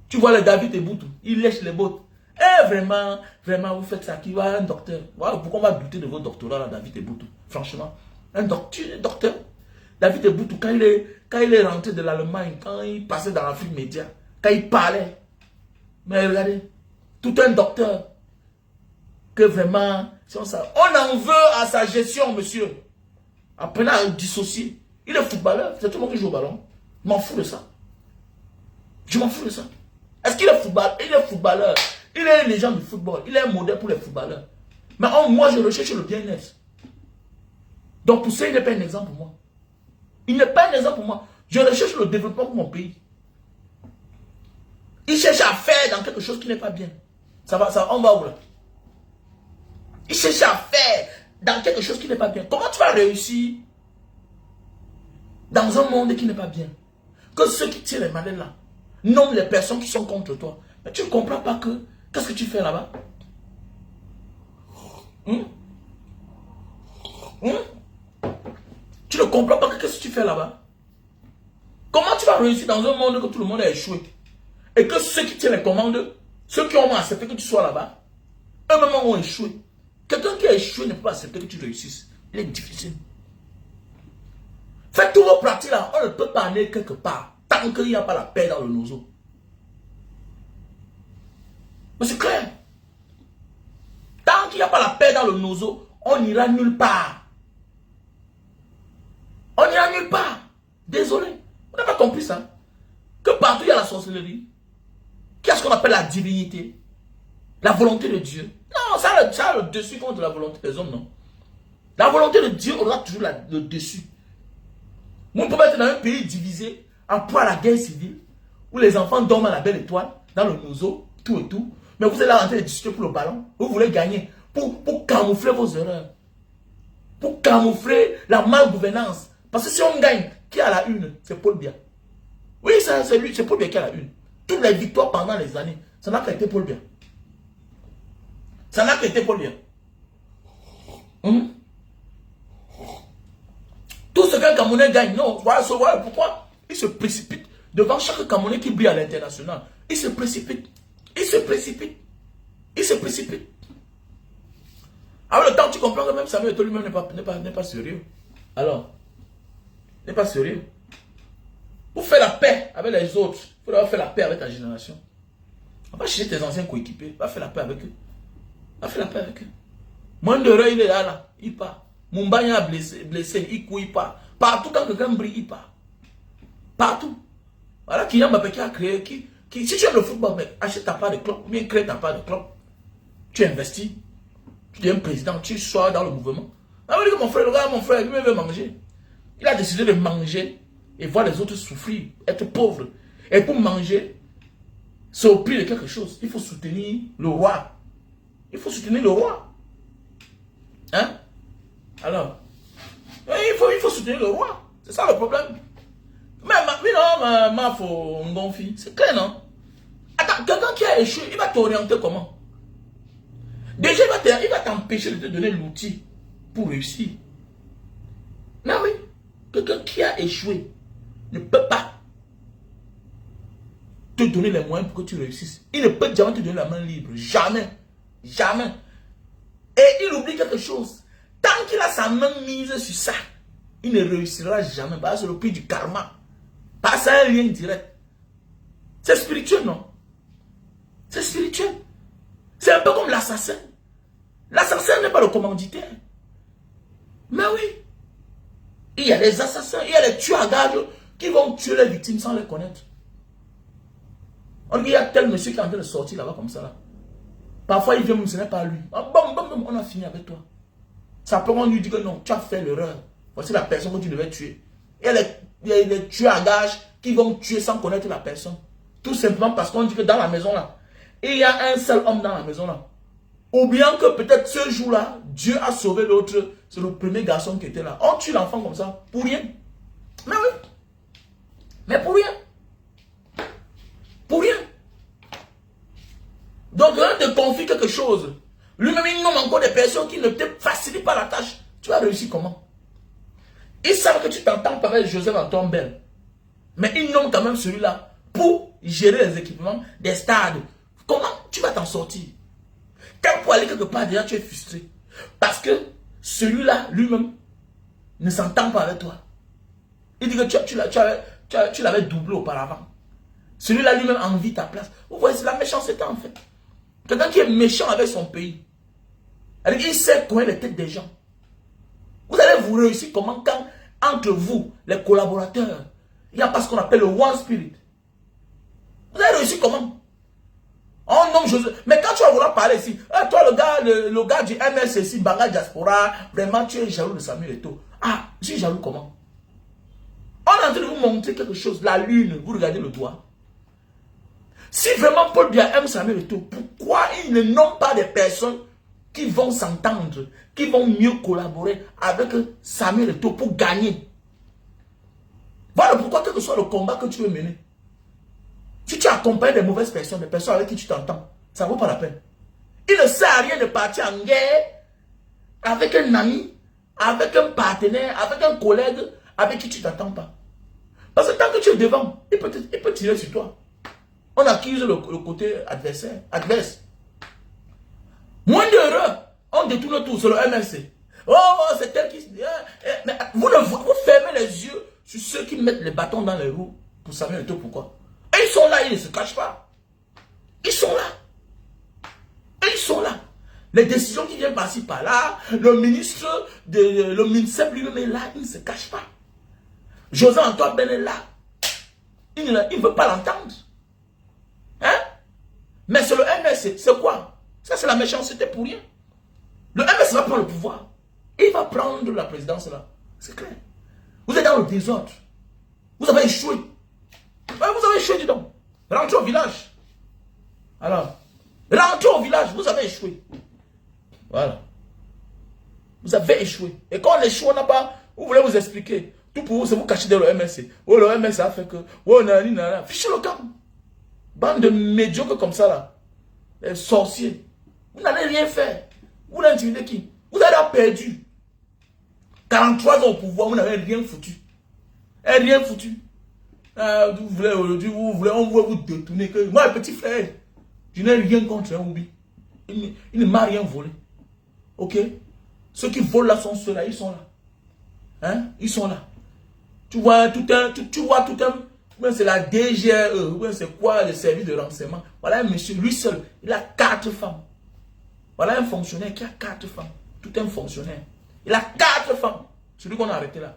Tu vois le David Eboutou, il lèche les bottes. Eh, vraiment, vous faites ça. Qui va un docteur? Voilà, pourquoi on va douter de votre doctorat, là, David Eboutou? Franchement, un docteur. David Eboutou, quand il est rentré de l'Allemagne, quand il passait dans l'Afrique média, quand il parlait, mais regardez, tout un docteur, que vraiment, on en veut à sa gestion, monsieur. Apprenez à dissocier. Il est footballeur, c'est tout le monde qui joue au ballon. Je m'en fous de ça. Je m'en fous de ça. Est-ce qu'il est footballeur? Il est footballeur. Il est une légende du football. Il est un modèle pour les footballeurs. Mais moi, je recherche le bien-être. Donc pour ça, il n'est pas un exemple pour moi. Il n'est pas un exemple pour moi. Je recherche le développement pour mon pays. Il cherche à faire dans quelque chose qui n'est pas bien. On va où là? Il cherche à faire dans quelque chose qui n'est pas bien. Comment tu vas réussir dans un monde qui n'est pas bien? Que ceux qui tirent les malades là nomment les personnes qui sont contre toi. Mais tu ne comprends pas que qu'est-ce que tu fais là-bas? Tu ne comprends pas qu'est-ce que tu fais là-bas? Comment tu vas réussir dans un monde que tout le monde a échoué? Et que ceux qui tiennent les commandes, ceux qui ont accepté que tu sois là-bas, eux-mêmes ont échoué. Quelqu'un qui a échoué ne peut pas accepter que tu réussisses. Il est difficile. Faites tous vos pratiques là, on ne peut pas aller quelque part tant qu'il n'y a pas la paix dans le nozo. Mais c'est clair. Tant qu'il n'y a pas la paix dans le nozo, on n'ira nulle part. On n'ira nulle part. Désolé. Vous n'avez pas compris ça? Que partout il y a la sorcellerie. Qu'est-ce qu'on appelle la divinité? La volonté de Dieu. Non, ça a le dessus contre la volonté des hommes, non. La volonté de Dieu aura toujours le dessus. Vous pouvez être dans un pays divisé, en proie à la guerre civile, où les enfants dorment à la belle étoile, dans le nozo, tout et tout. Mais vous êtes là en train de discuter pour le ballon. Vous voulez gagner pour camoufler vos erreurs. Pour camoufler la malgouvernance. Parce que si on gagne, qui a la une? C'est Paul Biya. Oui, c'est lui, c'est Paul Biya qui a la une. Toutes les victoires pendant les années, ça n'a qu'à été Paul Biya. Ça n'a qu'à été Paul Biya. Tout ce qu'un Camerounais gagne, non, voilà pourquoi il se précipite devant chaque Camerounais qui brille à l'international. Il se précipite. Il se précipite. Il se précipite. Avec le temps, tu comprends que même Samuel Eto'o lui-même n'est pas sérieux. Alors, n'est pas sérieux. Pour faire la paix avec les autres, il faut faire la paix avec ta génération. On va chercher tes anciens coéquipiers, va faire la paix avec eux. Va faire la paix avec eux. Mandera, il est là, il part. Mumbanya a blessé, il couille pas. Partout quand quelqu'un brille, il part. Partout. Voilà Kylian Mbappé qui a créé, si tu aimes le football, mais achète ta part de club, ou bien crée ta part de club. Tu investis, tu deviens président, tu sois dans le mouvement. Ah oui, mon frère, regarde mon frère, lui veut manger. Il a décidé de manger et voir les autres souffrir, être pauvres. Et pour manger, c'est au prix de quelque chose. Il faut soutenir le roi. Il faut soutenir le roi. Hein? Alors, il faut soutenir le roi. C'est ça le problème. Mais non, faut un gonfi. C'est clair, non? Attends, quelqu'un qui a échoué, il va t'orienter comment? Déjà, il va t'empêcher de te donner l'outil pour réussir. Mais oui, quelqu'un qui a échoué ne peut pas te donner les moyens pour que tu réussisses. Il ne peut jamais te donner la main libre. Jamais. Jamais. Et il oublie quelque chose. Tant qu'il a sa main mise sur ça, il ne réussira jamais. Parce que c'est le prix du karma. Parce que c'est un lien direct. C'est spirituel, non? C'est spirituel. C'est un peu comme l'assassin. L'assassin n'est pas le commanditaire. Mais oui. Il y a des assassins, il y a des tueurs à gages qui vont tuer les victimes sans les connaître. On dit, il y a tel monsieur qui est en train de sortir là-bas comme ça. Là. Parfois, il vient, mais ce n'est pas lui. On a fini avec toi. Ça peut on lui dit que non, tu as fait l'erreur. Voici la personne que tu devais tuer. Il y a des tueurs à gages qui vont tuer sans connaître la personne. Tout simplement parce qu'on dit que dans la maison là, il y a un seul homme dans la maison là. Ou bien que peut-être ce jour-là, Dieu a sauvé l'autre. C'est le premier garçon qui était là. On tue l'enfant comme ça, pour rien. Mais oui. Mais pour rien. Pour rien. Donc, quand te confie quelque chose, lui-même, il nomme encore des personnes qui ne te facilitent pas la tâche. Tu vas réussir comment? Ils savent que tu t'entends pas avec Joseph Antoine Bell. Mais ils nomment quand même celui-là pour gérer les équipements des stades. Comment tu vas t'en sortir? Quand pour aller quelque part, déjà tu es frustré. Parce que celui-là, lui-même, ne s'entend pas avec toi. Il dit que tu l'avais doublé auparavant. Celui-là, lui-même, envie ta place. Vous voyez, c'est la méchanceté en fait. Quelqu'un qui est méchant avec son pays. Il sait connaître les têtes des gens. Vous allez vous réussir comment quand, entre vous, les collaborateurs, il n'y a pas ce qu'on appelle le One Spirit. Vous allez réussir comment? Oh non, mais quand tu vas vouloir parler ici, toi le gars du MLCC, Banga Diaspora, vraiment tu es jaloux de Samuel Eto'o. Ah, je suis jaloux comment? On est en train de vous montrer quelque chose, la lune, vous regardez le doigt. Si vraiment Paul Biya aime Samuel Eto'o, pourquoi il ne nomme pas des personnes qui vont s'entendre, qui vont mieux collaborer avec Samuel Eto'o pour gagner? Voilà pourquoi quel que soit le combat que tu veux mener. Si tu accompagnes des mauvaises personnes, des personnes avec qui tu t'entends, ça ne vaut pas la peine. Il ne sert à rien de partir en guerre avec un ami, avec un partenaire, avec un collègue, avec qui tu ne t'attends pas. Parce que tant que tu es devant, il peut tirer sur toi. On accuse le côté adverse. Moins d'heureux, on détourne tout sur le MLC. Oh, c'est elle qui... Mais vous fermez les yeux sur ceux qui mettent les bâtons dans les roues pour savoir le tout pourquoi. Et ils sont là, ils ne se cachent pas. Ils sont là. Et ils sont là. Les décisions qui viennent par-ci, par-là, le ministre, le ministère lui-même est là, il ne se cache pas. José Antoine Ben est là. Il ne veut pas l'entendre. Hein? Mais c'est le MS, c'est quoi? Ça, c'est la méchanceté pour rien. Le MS va prendre le pouvoir. Il va prendre la présidence là. C'est clair. Vous êtes dans le désordre. Vous avez échoué. Vous avez échoué, dis donc. Rentrez au village. Alors, rentrez au village, vous avez échoué. Voilà. Vous avez échoué. Et quand on échoue, on n'a pas... Vous voulez vous expliquer. Tout pour vous, c'est vous cacher dans le MSC. Oh, le MSC a fait que... Oh, nanana. Fichez le camp. Bande de médiocres comme ça, là. Les sorciers. Vous n'allez rien faire. Vous l'intimidez qui? Vous avez perdu. 43 ans au pouvoir, vous n'avez rien foutu. Rien foutu. Vous voulez aujourd'hui, on veut vous détourner. Que... Moi, petit frère, je n'ai rien contre un Oubi. Il ne m'a rien volé. Ok? Ceux qui volent là sont ceux-là, ils sont là. Hein? Ils sont là. Tu vois tout un... C'est la DGE, c'est quoi le service de renseignement? Voilà un monsieur, lui seul, il a 4 femmes. Voilà un fonctionnaire qui a 4 femmes. Tout un fonctionnaire. Il a 4 femmes. Celui qu'on a arrêté là.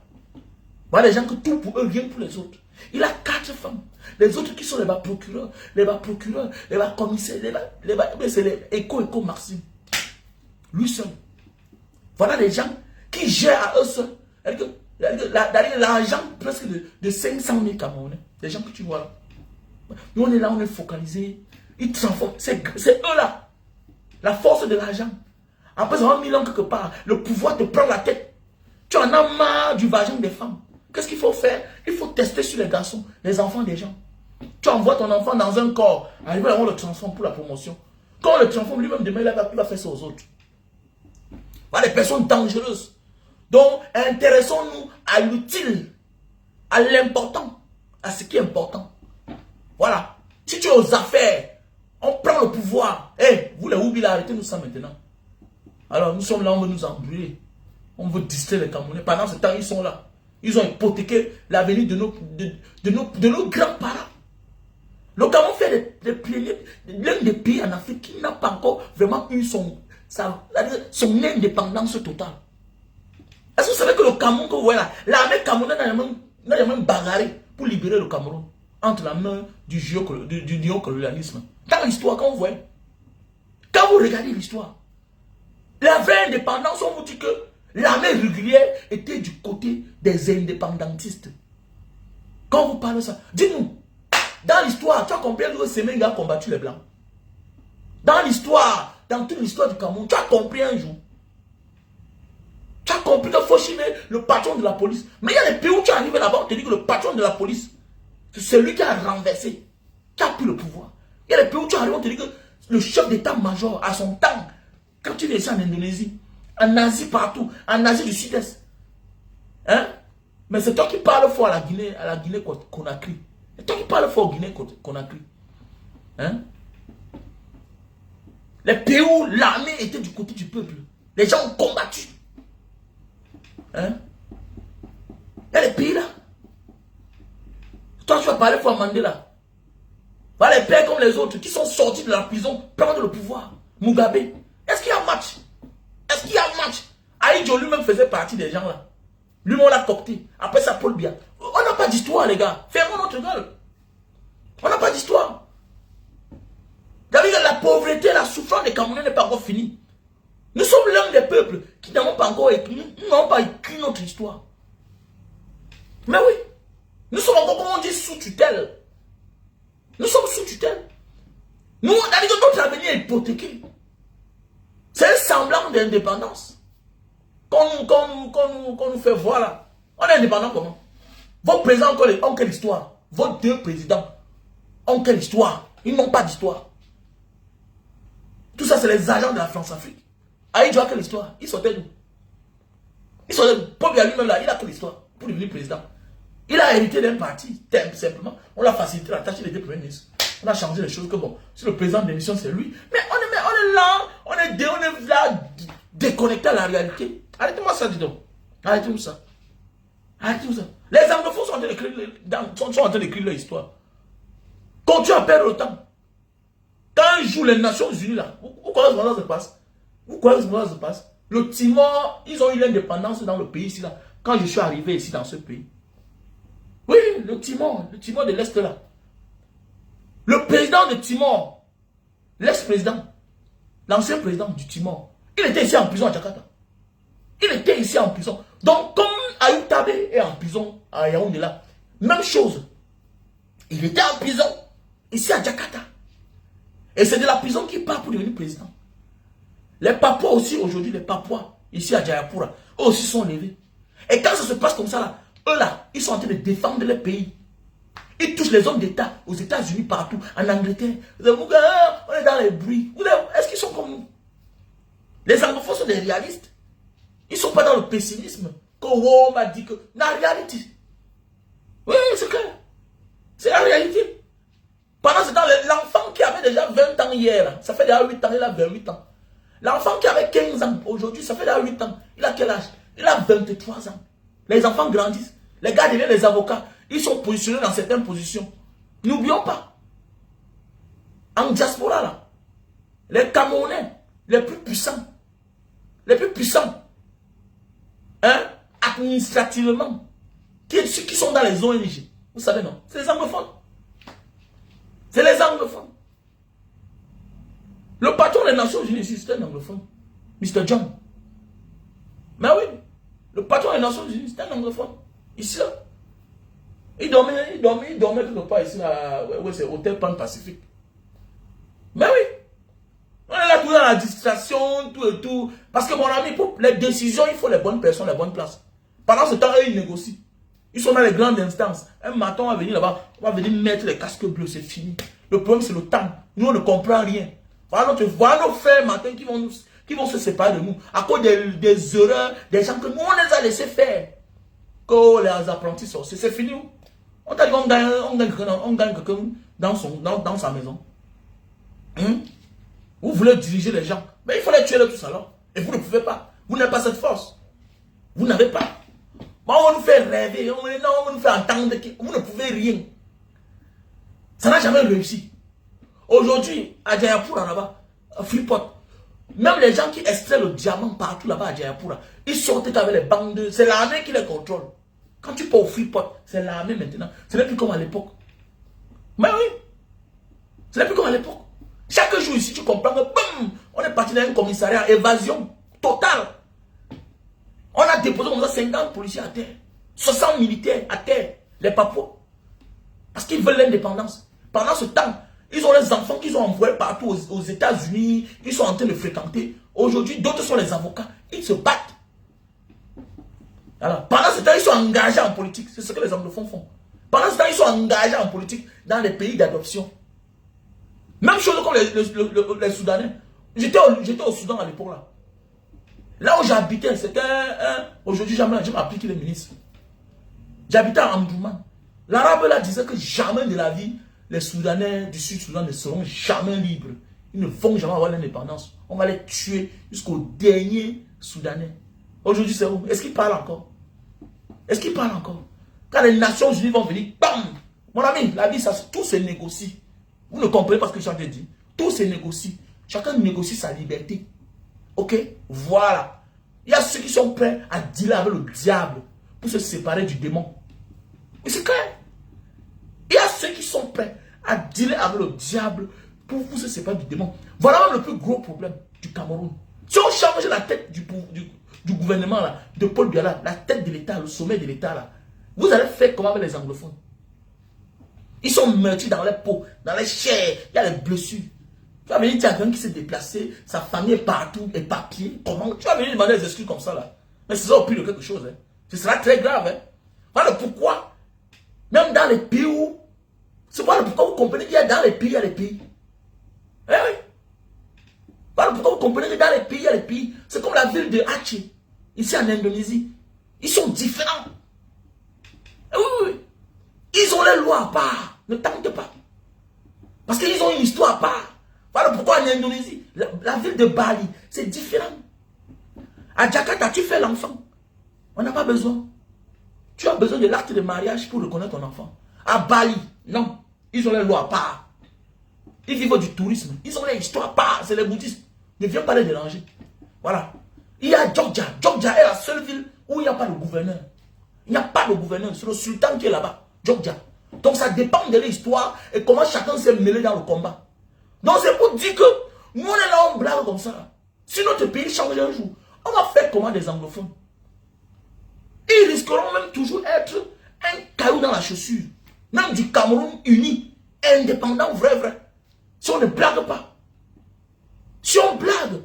Voilà les gens que tout pour eux, rien pour les autres. Il a 4 femmes. Les autres qui sont les bas procureurs, les bas commissaires, c'est les éco-maxime. Lui seul. Voilà les gens qui gèrent à eux seuls. L'argent presque de 500 000 Camerounais. Les gens que tu vois là. Nous on est là, on est focalisé. Ils transforment. C'est eux là. La force de l'argent. Après avoir mis l'homme quelque part, le pouvoir te prend la tête. Tu en as marre du vagin des femmes. Qu'est-ce qu'il faut faire? Il faut tester sur les garçons, les enfants des gens. Tu envoies ton enfant dans un corps. Arriver à on le transforme pour la promotion. Quand on le transforme lui-même, demain il va faire ça aux autres. Voilà des personnes dangereuses. Donc, intéressons-nous à l'utile, à l'important, à ce qui est important. Voilà. Si tu es aux affaires, on prend le pouvoir. Vous les Oubi, arrêtez-nous ça maintenant. Alors, nous sommes là, on veut nous embrouiller. On veut distraire les Camerounais. Pendant ce temps, ils sont là. Ils ont hypothéqué l'avenir de nos grands-parents. Le Cameroun fait l'un des pays en Afrique qui n'a pas encore vraiment eu son indépendance totale. Est-ce que vous savez que le Cameroun que vous voyez là, l'armée camerounaise n'a même bagarré pour libérer le Cameroun entre la main du néocolonialisme. Dans l'histoire, quand vous voyez, quand vous regardez l'histoire, la vraie indépendance, on vous dit que l'armée régulière était du côté des indépendantistes. Quand vous parlez de ça, dites-nous, dans l'histoire, tu as combien de Semenga a combattu les Blancs? Dans l'histoire, dans toute l'histoire du Cameroun, tu as compris un jour. Tu as compris qu'il faut chiner le patron de la police. Mais il y a des pays où tu arrives là-bas, on te dit que le patron de la police, c'est celui qui a renversé, qui a pris le pouvoir. Il y a des pays où tu arrives, on te dit que le chef d'état-major, à son temps, quand tu es en Indonésie, en Asie partout, en Asie du Sud-Est. Hein? Mais c'est toi qui parles fort à la Guinée Conakry. C'est toi qui parles fort au Guinée Conakry. Hein? Les pays où l'armée était du côté du peuple. Les gens ont combattu. Hein? Il y a des pays là. Toi tu vas parler fort à Mandela. Voilà les pères comme les autres qui sont sortis de la prison, prendre le pouvoir. Mugabe. Est-ce qu'il y a un match? Est-ce qu'il y a un match? Aïdjo lui-même faisait partie des gens là. Lui-même on l'a copté. Après ça, Paul Biya. On n'a pas d'histoire, les gars. Fermons notre gueule. On n'a pas d'histoire. La pauvreté, la souffrance des Camerounais n'est pas encore finie. Nous sommes l'un des peuples qui n'ont pas encore écrit, notre histoire. Mais oui, nous sommes encore, comme on dit, sous tutelle. Nous sommes sous tutelle. Nous, notre avenir est hypothéqué. C'est un semblant d'indépendance. Qu'on nous fait voir là. On est indépendant comment? Vos présidents ont quelle histoire? Vos 2 présidents ont quelle histoire? Ils n'ont pas d'histoire. Tout ça, c'est les agents de la France-Afrique. Aïdjo a quelle histoire? Ils sortaient d'où? Ils sont pauvres à lui-même là, il a que l'histoire pour devenir président. Il a hérité d'un parti, simplement. On l'a facilité la tâche, il était premier ministre. On a changé les choses que bon, si le président de l'émission c'est lui. Mais on est là, on est là, déconnecté à la réalité. Arrêtez-moi ça, dis donc. Arrêtez-moi ça. Arrêtez-moi ça. Les anglophones sont en train d'écrire leur histoire. Continue à perdre le temps. Quand un jour les Nations Unies là, vous croyez comment ça se passe? Vous croyez comment ça se passe? Le Timor, ils ont eu l'indépendance dans le pays ici là. Quand je suis arrivé ici dans ce pays. Oui, le Timor de l'Est là. Le président de Timor, l'ex-président, l'ancien président du Timor, il était ici en prison à Jakarta. Il était ici en prison. Donc, comme Ayou Tabe est en prison à Yaoundé là, même chose. Il était en prison ici à Jakarta. Et c'est de la prison qu'il part pour devenir président. Les Papouas aussi, aujourd'hui, les Papouas, ici à Jayapura, eux aussi sont levés. Et quand ça se passe comme ça là, eux là, ils sont en train de défendre le pays. Ils touchent les hommes d'État aux États-Unis, partout, en Angleterre. On est dans les bruits. Est-ce qu'ils sont comme nous? Les anglophones sont des réalistes. Ils ne sont pas dans le pessimisme. Que on m'a dit que. La réalité. Oui, c'est clair. C'est la réalité. Pendant ce temps, l'enfant qui avait déjà 20 ans hier, ça fait déjà 8 ans, il a 28 ans. L'enfant qui avait 15 ans aujourd'hui, ça fait déjà 8 ans. Il a quel âge? Il a 23 ans. Les enfants grandissent. Les gars deviennent des avocats. Ils sont positionnés dans certaines positions. N'oublions pas. En diaspora, là, les Camerounais, les plus puissants, hein, administrativement, qui sont dans les ONG, vous savez non, c'est les anglophones. C'est les anglophones. Le patron des Nations Unies ici, c'est un anglophone. Mr. John. Mais oui, le patron des Nations Unies, c'est un anglophone. Ici, là. Il dormait quelque part ici, c'est Hôtel Pan Pacifique. Mais oui. On est là tout dans la distraction, tout et tout. Parce que mon ami, pour les décisions, il faut les bonnes personnes, les bonnes places. Pendant ce temps, eux, ils négocient. Ils sont dans les grandes instances. Un matin, on va venir là-bas, on va venir mettre les casques bleus, c'est fini. Le problème, c'est le temps. Nous, on ne comprend rien. Voilà nos frères matin qui vont se séparer de nous. À cause des erreurs, des gens que nous, on les a laissés faire. Que les apprentis sorciers, c'est fini. On t'a dit qu'on gagne quelqu'un dans sa maison. Vous voulez diriger les gens. Mais il faut les tuer de tous alors. Et vous ne pouvez pas. Vous n'avez pas cette force. Vous n'avez pas. On va nous faire rêver. On va nous faire entendre que vous ne pouvez rien. Ça n'a jamais réussi. Aujourd'hui, à Jayapura là-bas, à Freeport, même les gens qui extraient le diamant partout là-bas à Jayapura, ils sortent avec les bandes. C'est l'armée qui les contrôle. Quand tu pars au Freeport, c'est l'armée maintenant. Ce n'est plus comme à l'époque. Mais oui. Ce n'est plus comme à l'époque. Chaque jour ici, tu comprends que boum, on est parti dans un commissariat, évasion totale. On a déposé 50 policiers à terre, 60 militaires à terre, les Papouas. Parce qu'ils veulent l'indépendance. Pendant ce temps, ils ont les enfants qu'ils ont envoyés partout aux États-Unis, ils sont en train de fréquenter. Aujourd'hui, d'autres sont les avocats, ils se battent. Alors, pendant ce temps, ils sont engagés en politique. C'est ce que les anglophones font. Pendant ce temps, ils sont engagés en politique dans les pays d'adoption. Même chose comme les Soudanais. J'étais au Soudan à l'époque là. Là où j'habitais, c'était aujourd'hui, jamais appris qu'il est ministre. J'habitais à Amdouman. L'arabe là disait que jamais de la vie, les Soudanais du Sud-Soudan ne seront jamais libres. Ils ne vont jamais avoir l'indépendance. On va les tuer jusqu'au dernier Soudanais. Aujourd'hui, c'est où? Est-ce qu'ils parlent encore? Est-ce qu'ils parlent encore? Quand les Nations Unies vont venir, bam! Mon ami, la vie, tout se négocie. Vous ne comprenez pas ce que j'ai dit. Tout se négocie. Chacun négocie sa liberté. Ok? Voilà. Il y a ceux qui sont prêts à dealer avec le diable pour se séparer du démon. Et c'est clair. Il y a ceux qui sont prêts à dealer avec le diable pour se séparer du démon. Voilà même le plus gros problème du Cameroun. Si on change la tête du gouvernement, là, de Paul Biya, la tête de l'État, le sommet de l'État, là, vous allez faire comment avec les anglophones? Ils sont meurtris dans les peaux, dans les chairs, il y a les blessures. Tu vas venir dire à quelqu'un qui s'est déplacé, sa famille est partout, éparpillée. Comment? Tu vas venir demander des excuses comme ça là. Mais c'est ça au pire de quelque chose. Hein. Ce sera très grave. Hein. Voilà pourquoi, même dans les pays où, c'est voilà pourquoi vous comprenez qu'il y a dans les pays, il y a les pays. Eh oui. Voilà pourquoi vous comprenez que dans les pays, il y a les pays. C'est comme la ville de Aceh, ici en Indonésie. Ils sont différents. Oui, oui, oui. Ils ont les lois à part. Ne tente pas. Parce qu'ils ont une histoire à part. Voilà pourquoi en Indonésie, la ville de Bali, c'est différent. À Jakarta, tu fais l'enfant. On n'a pas besoin. Tu as besoin de l'acte de mariage pour reconnaître ton enfant. À Bali, non. Ils ont les lois à part. Ils vivent du tourisme. Ils ont les histoires à part. C'est les bouddhistes. Ne viens pas les déranger. Voilà. Il y a Jogja. Jogja est la seule ville où il n'y a pas de gouverneur. Il n'y a pas de gouverneur. C'est le sultan qui est là-bas. Jogja. Donc ça dépend de l'histoire et comment chacun s'est mêlé dans le combat. Donc c'est pour dire que nous on est là, on blague comme ça. Si notre pays change un jour, on va faire comment des anglophones? Ils risqueront même toujours être un caillou dans la chaussure. Même du Cameroun uni, indépendant, vrai. Si on ne blague pas. Si on blague,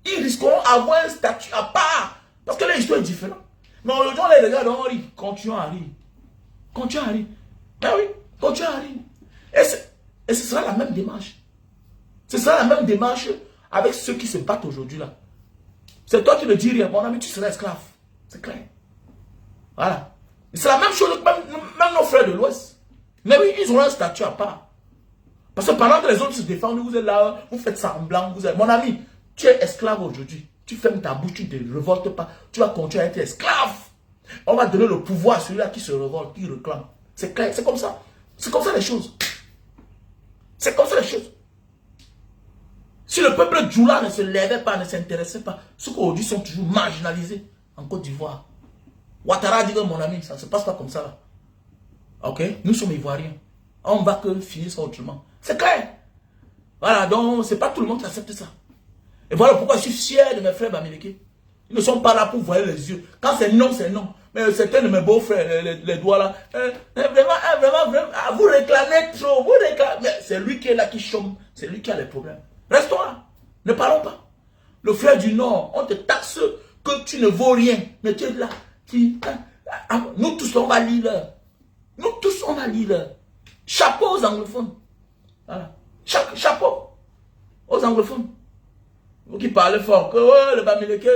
ils risqueront d'avoir un statut à part. Parce que l'histoire est différente. Mais aujourd'hui, on les regarde, on rit. Continuons à rire. Continuons à rire. Mais oui, continuons à rire. Et ce sera la même démarche. Ce sera la même démarche avec ceux qui se battent aujourd'hui là. C'est toi qui ne dis rien, mon ami, tu seras esclave. C'est clair. Voilà. C'est la même chose que même nos frères de l'Ouest. Mais oui, ils ont un statut à part. Parce que pendant que les autres se défendent, vous êtes là, vous faites semblant. Mon ami, tu es esclave aujourd'hui. Tu fermes ta bouche, tu ne te révoltes pas. Tu vas continuer à être esclave. On va donner le pouvoir à celui-là qui se révolte, qui réclame. C'est clair, c'est comme ça. C'est comme ça les choses. C'est comme ça les choses. Si le peuple Djoula ne se levait pas, ne s'intéressait pas, ceux qu'aujourd'hui sont toujours marginalisés en Côte d'Ivoire. Ouattara dit que mon ami, ça ne se passe pas comme ça là. Ok? Nous sommes Ivoiriens. On va que finir ça autrement. C'est clair. Voilà, donc c'est pas tout le monde qui accepte ça. Et voilà pourquoi je suis fier de mes frères bamileke. Ils ne sont pas là pour voir les yeux. Quand c'est non, c'est non. Mais certains de mes beaux-frères, les doigts là, vraiment, vous réclamez trop, vous réclamez. Mais c'est lui qui est là qui chôme, c'est lui qui a les problèmes. Restons là, ne parlons pas. Le frère du Nord, on te taxe que tu ne vaux rien. Mais tu es là, nous tous on va lire. Nous tous on va lire. Chapeau aux anglophones. Voilà. Chapeau aux anglophones. Vous qui parlez fort, que oh, le Bamileke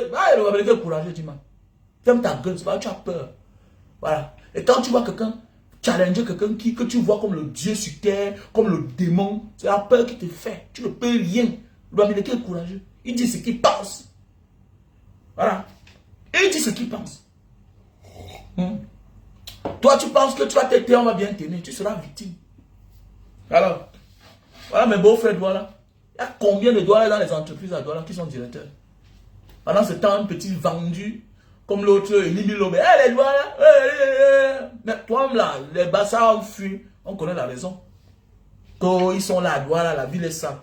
est courageux, dis-moi. Ferme ta gueule, c'est pas tu as peur. Voilà. Et quand tu vois quelqu'un challenger quelqu'un que tu vois comme le Dieu sur terre, comme le démon, c'est la peur qui te fait. Tu ne peux rien. Le Bamileke est courageux. Il dit ce qu'il pense. Voilà. Il dit ce qu'il pense. Toi, tu penses que tu vas t'aider, on va bien t'aimer. Tu seras victime. Alors, voilà mes beaux frères, voilà. Il y a combien de Douala dans les entreprises à Douala qui sont directeurs? Pendant ce temps, un petit vendu, comme l'autre, Limi Lobé, les Douala, mais toi là, les Bassas ont fui, on connaît la raison. Quand ils sont là à Douala, la ville est sale.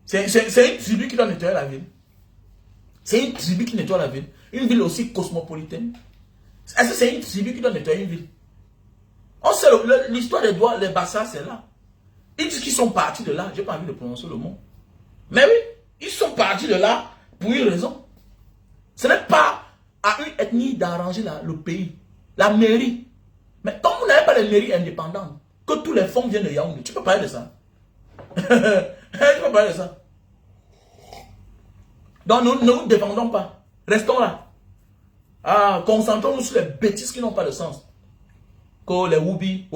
C'est une tribu qui doit nettoyer la ville. C'est une tribu qui nettoie la ville. Une ville aussi cosmopolitaine. Est-ce que c'est une tribu qui doit nettoyer une ville? On sait l'histoire des Douala, les Bassas, c'est là. Ils disent qu'ils sont partis de là. Je n'ai pas envie de prononcer le mot. Mais oui, ils sont partis de là pour une raison. Ce n'est pas à une ethnie d'arranger le pays, la mairie. Mais comme vous n'avez pas les mairies indépendantes, que tous les fonds viennent de Yaoundé, tu peux parler de ça. Tu peux parler de ça. Donc nous ne nous défendons pas. Restons là. Concentrons-nous sur les bêtises qui n'ont pas de sens. Que les Woubi,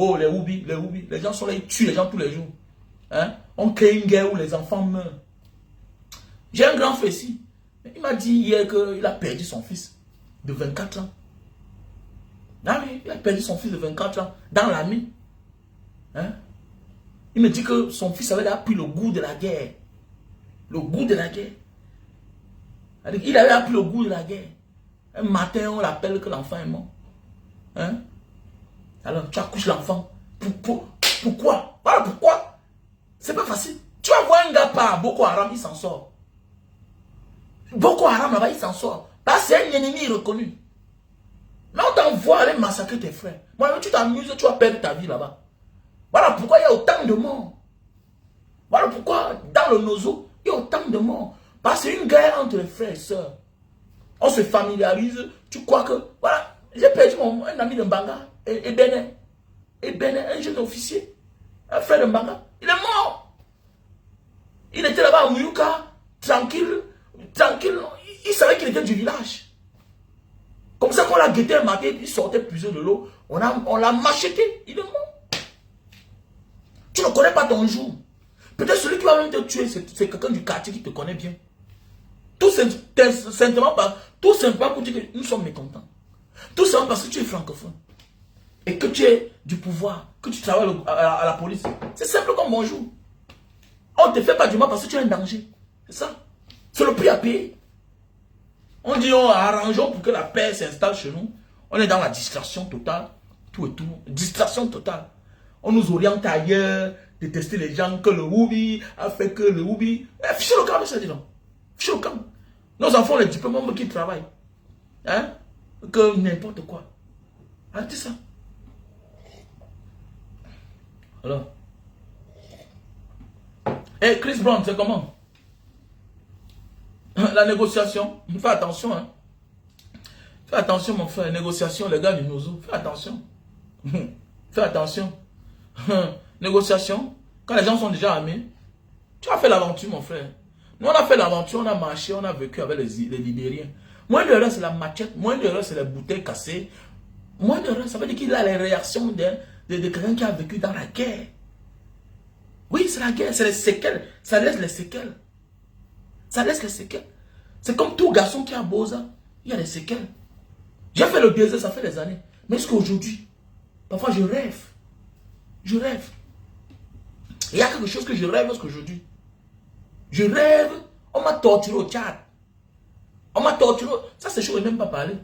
les gens sont là, ils tuent les gens tous les jours. On crée une guerre où les enfants meurent. J'ai un grand frère ici. Il m'a dit hier qu'il a perdu son fils de 24 ans. Ah oui, il a perdu son fils de 24 ans dans l'armée. Il me dit que son fils avait appris le goût de la guerre. Le goût de la guerre. Il avait appris le goût de la guerre. Un matin, on l'appelle que l'enfant est mort. Alors, tu accouches l'enfant. Pourquoi? Voilà pourquoi. C'est pas facile. Tu vas voir un gars par Boko Haram, il s'en sort. Boko Haram là-bas, il s'en sort. Parce que c'est un ennemi reconnu. Mais on t'envoie aller massacrer tes frères. Moi, tu t'amuses, tu vas perdre ta vie là-bas. Voilà pourquoi il y a autant de morts. Voilà pourquoi dans le Nozo, il y a autant de morts. Parce que c'est une guerre entre les frères et sœurs. On se familiarise. Tu crois que... Voilà, j'ai perdu un ami de Mbanga, Ebene, un jeune officier, un frère de Mbanga. Il est mort. Il était là-bas à Mouyouka, tranquille. Il savait qu'il était du village. Comme ça, qu'on l'a guetté un matin, il sortait plusieurs de l'eau. On l'a macheté. Il est mort. Tu ne connais pas ton jour. Peut-être celui qui va même te tuer, c'est quelqu'un du quartier qui te connaît bien. Tout simplement pour dire que nous sommes mécontents. Tout simplement parce que tu es francophone. Et que tu es du pouvoir. Que tu travailles à la police. C'est simple comme bonjour. On ne te fait pas du mal parce que tu es un danger. C'est ça. C'est le prix à payer. On dit, arrangeons pour que la paix s'installe chez nous. On est dans la distraction totale. Tout et tout. Distraction totale. On nous oriente ailleurs, détester les gens, que le Woubi a fait que le Woubi. Fichez le camp, ça dit non. Fichez le camp. Nos enfants ont les diplômes qui travaillent. Hein? Que n'importe quoi. Arrêtez ça. Alors. Et Chris Brown, c'est comment? La négociation. Fais attention. Hein. Fais attention, mon frère. Négociation, les gars du Nozo. Fais attention. Fais attention. Négociation. Quand les gens sont déjà armés, tu as fait l'aventure, mon frère. Nous, on a fait l'aventure, on a marché, on a vécu avec les Libériens. Moins de l'heure, c'est la machette. Moins de l'heure, c'est les bouteilles cassées. Moins de l'heure, ça veut dire qu'il a les réactions de quelqu'un qui a vécu dans la guerre. Oui, c'est la guerre, c'est les séquelles. Ça laisse les séquelles. Ça laisse les séquelles. C'est comme tout garçon qui a Boza. Il y a des séquelles. J'ai fait le désert, ça fait des années. Mais est-ce qu'aujourd'hui, parfois je rêve. Je rêve. Il y a quelque chose que je rêve aujourd'hui. Je rêve, on m'a torturé au Tchad. On m'a torturé. Ça, c'est chaud, je n'ai même pas parlé.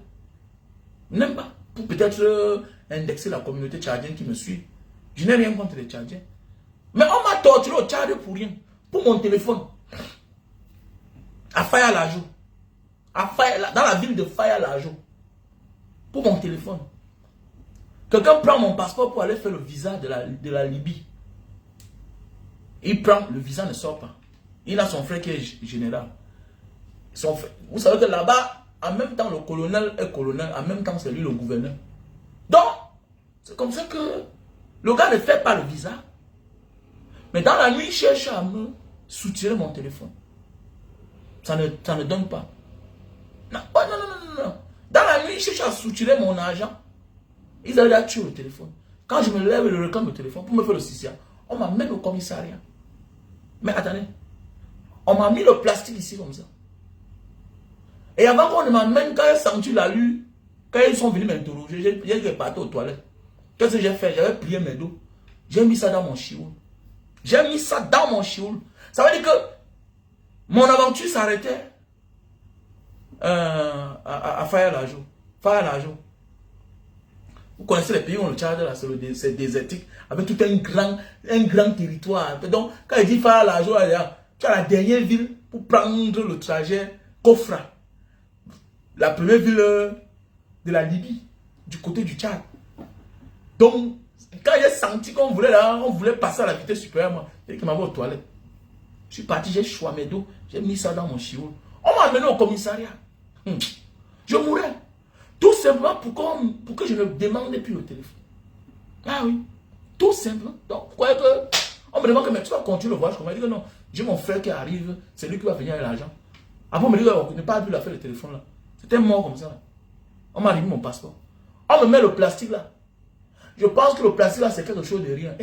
Même pas. Pour peut-être indexer la communauté tchadienne qui me suit. Je n'ai rien contre les Tchadiens. Mais on m'a torturé au Tchad pour rien. Pour mon téléphone. À Faya Lajo. Dans la ville de Faya Lajo. Pour mon téléphone. Quelqu'un prend mon passeport pour aller faire le visa de la Libye. Il prend, le visa ne sort pas. Il a son frère qui est général. Vous savez que là-bas, en même temps, le colonel est colonel, en même temps, c'est lui le gouverneur. Donc, c'est comme ça que le gars ne fait pas le visa. Mais dans la nuit, il cherche à me soutirer mon téléphone. Ça ne donne pas. Non, non. Dans la nuit, il cherche à soutirer mon argent. Ils allaient à tuer le téléphone. Quand je me lève et je réclame le téléphone pour me faire le CCA, on m'amène au commissariat. Mais attendez, on m'a mis le plastique ici comme ça. Et avant qu'on ne m'amène, quand j'ai senti la lue, quand ils sont venus m'interroger, j'ai parti aux toilettes. Qu'est-ce que j'ai fait? J'avais plié mes dos. J'ai mis ça dans mon chioul. J'ai mis ça dans mon chioul. Ça veut dire que mon aventure s'arrêtait à Faya Lajo. Faya Lajo. Vous connaissez les pays où le Tchad, c'est désertique, avec tout un grand territoire. Donc, quand il dit Faya Lajo, tu as la dernière ville pour prendre le trajet Kofra. La première ville de la Libye, du côté du Tchad. Donc, quand j'ai senti qu'on voulait passer à la vitesse supérieure, j'ai dit qu'il m'avait aux toilettes. Je suis parti, j'ai choisi mes dos, j'ai mis ça dans mon chioul. On m'a amené au commissariat. Je mourais. Tout simplement pour que je ne demande plus le téléphone. Ah oui. Tout simplement. Donc, vous croyez que... On me demande que mais tu vas continuer le voyage. On m'a dit que non. J'ai mon frère qui arrive. C'est lui qui va venir avec l'argent. Après, on me dit qu'on n'a pas pu la faire le téléphone là. C'était mort comme ça. Là. On m'a remis mon passeport. On me met le plastique là. Je pense que le plastique là, c'est quelque chose de rien.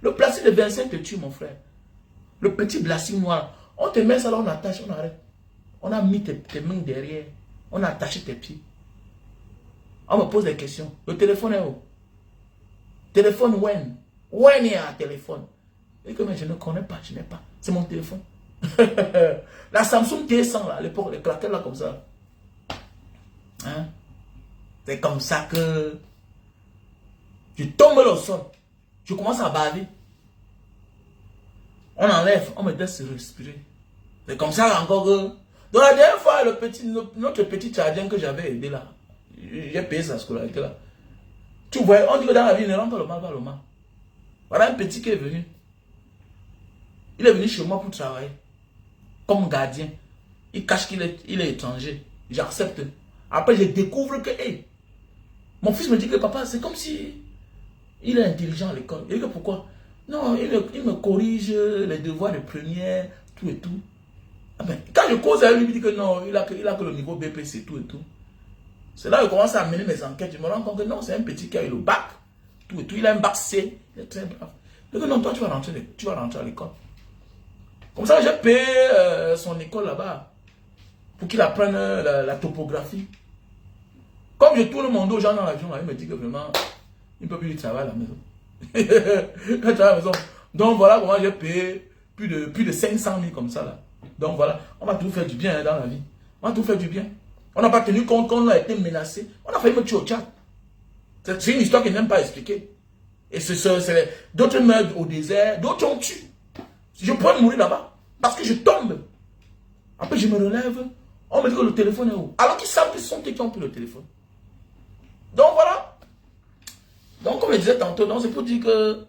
Le plastique de 25 te tue, mon frère. Le petit plastique noir. On te met ça là, on attache, on arrête. On a mis tes mains derrière. On a attaché tes pieds. On me pose des questions. Le téléphone est où? Téléphone when? When est un téléphone? Et que mais je ne connais pas, je n'ai pas. C'est mon téléphone. La Samsung T100 là, à l'époque, les claquettes là comme ça. Hein? C'est comme ça que je tombe au sol. Je commence à baver. On enlève, on me laisse respirer. C'est comme ça encore que... Donc la dernière fois, notre petit Tchadien que j'avais aidé là, j'ai payé sa scolarité là. Tu vois, on dit que dans la vie, ne rentre pas le mal, pas le mal. Voilà un petit qui est venu. Il est venu chez moi pour travailler. Comme gardien. Il cache qu'il est étranger. J'accepte. Après, je découvre que, hey, mon fils me dit que papa, c'est comme si il est intelligent à l'école. Il dit que pourquoi? Non, il me corrige les devoirs de première, tout et tout. Ah ben, quand je cause avec lui, il me dit que non, il a que le niveau BP, c'est tout et tout. C'est là que je commence à mener mes enquêtes. Je me rends compte que non, c'est un petit qui a eu le bac, tout et tout. Il a un bac C, il est très brave. Je dis non, toi, tu vas rentrer à l'école. Comme ça, j'ai payé son école là-bas pour qu'il apprenne la topographie. Comme je tourne mon dos aux gens dans l'avion, il me dit que vraiment, il ne peut plus travailler à la maison. Il travaille à la maison. Donc voilà comment j'ai payé plus de 500 000 comme ça là. Donc voilà, on va tout faire du bien dans la vie. On va tout faire du bien. On n'a pas tenu compte qu'on a été menacé. On a failli me tuer au Tchad. C'est une histoire qui n'aime pas expliquer. Et d'autres meurent au désert, d'autres ont tué. Je pourrais mourir là-bas. Parce que je tombe. Après je me relève. On me dit que le téléphone est où? Alors qu'ils savent qu'ils sont qui ont pris le téléphone. Donc voilà. Donc comme je disais tantôt, c'est pour dire que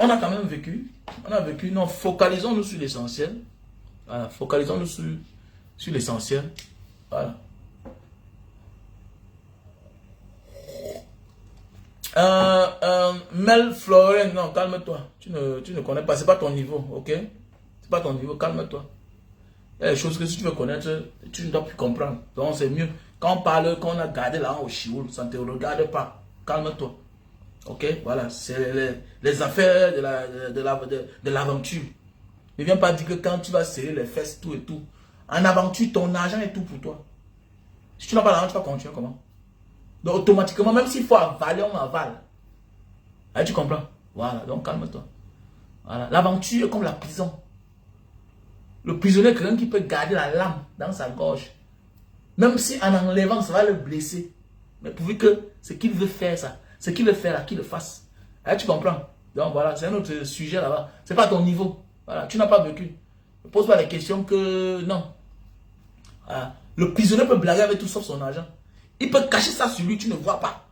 on a quand même vécu. On a vécu. Non, focalisons-nous sur l'essentiel. Voilà, focalisons-nous sur l'essentiel. Voilà. Mel Florent, non, calme-toi. Tu ne connais pas, c'est pas ton niveau, ok? C'est pas ton niveau, calme-toi. Il y a des choses que si tu veux connaître, tu ne dois plus comprendre. Donc c'est mieux. Quand on parle, quand on a gardé là au chioul, ça ne te regarde pas. Calme-toi. Ok? Voilà, c'est les affaires de l'aventure. Ne viens pas dire que quand tu vas serrer les fesses, tout et tout. En aventure, ton argent est tout pour toi. Si tu n'as pas l'argent, tu vas continuer comment? Donc automatiquement, même s'il faut avaler, on avale. Là, tu comprends? Voilà, donc calme-toi. Voilà. L'aventure est comme la prison. Le prisonnier est quelqu'un qui peut garder la lame dans sa gorge. Même si en enlevant, ça va le blesser. Mais pourvu que ce qu'il veut faire, ça, ce qu'il veut faire là, qu'il le fasse. Là, tu comprends? Donc voilà, c'est un autre sujet là-bas. C'est pas ton niveau. Voilà, tu n'as pas vécu. Ne pose pas les questions que non. Voilà. Le prisonnier peut blaguer avec tout sauf son argent. Il peut cacher ça sur lui, tu ne vois pas.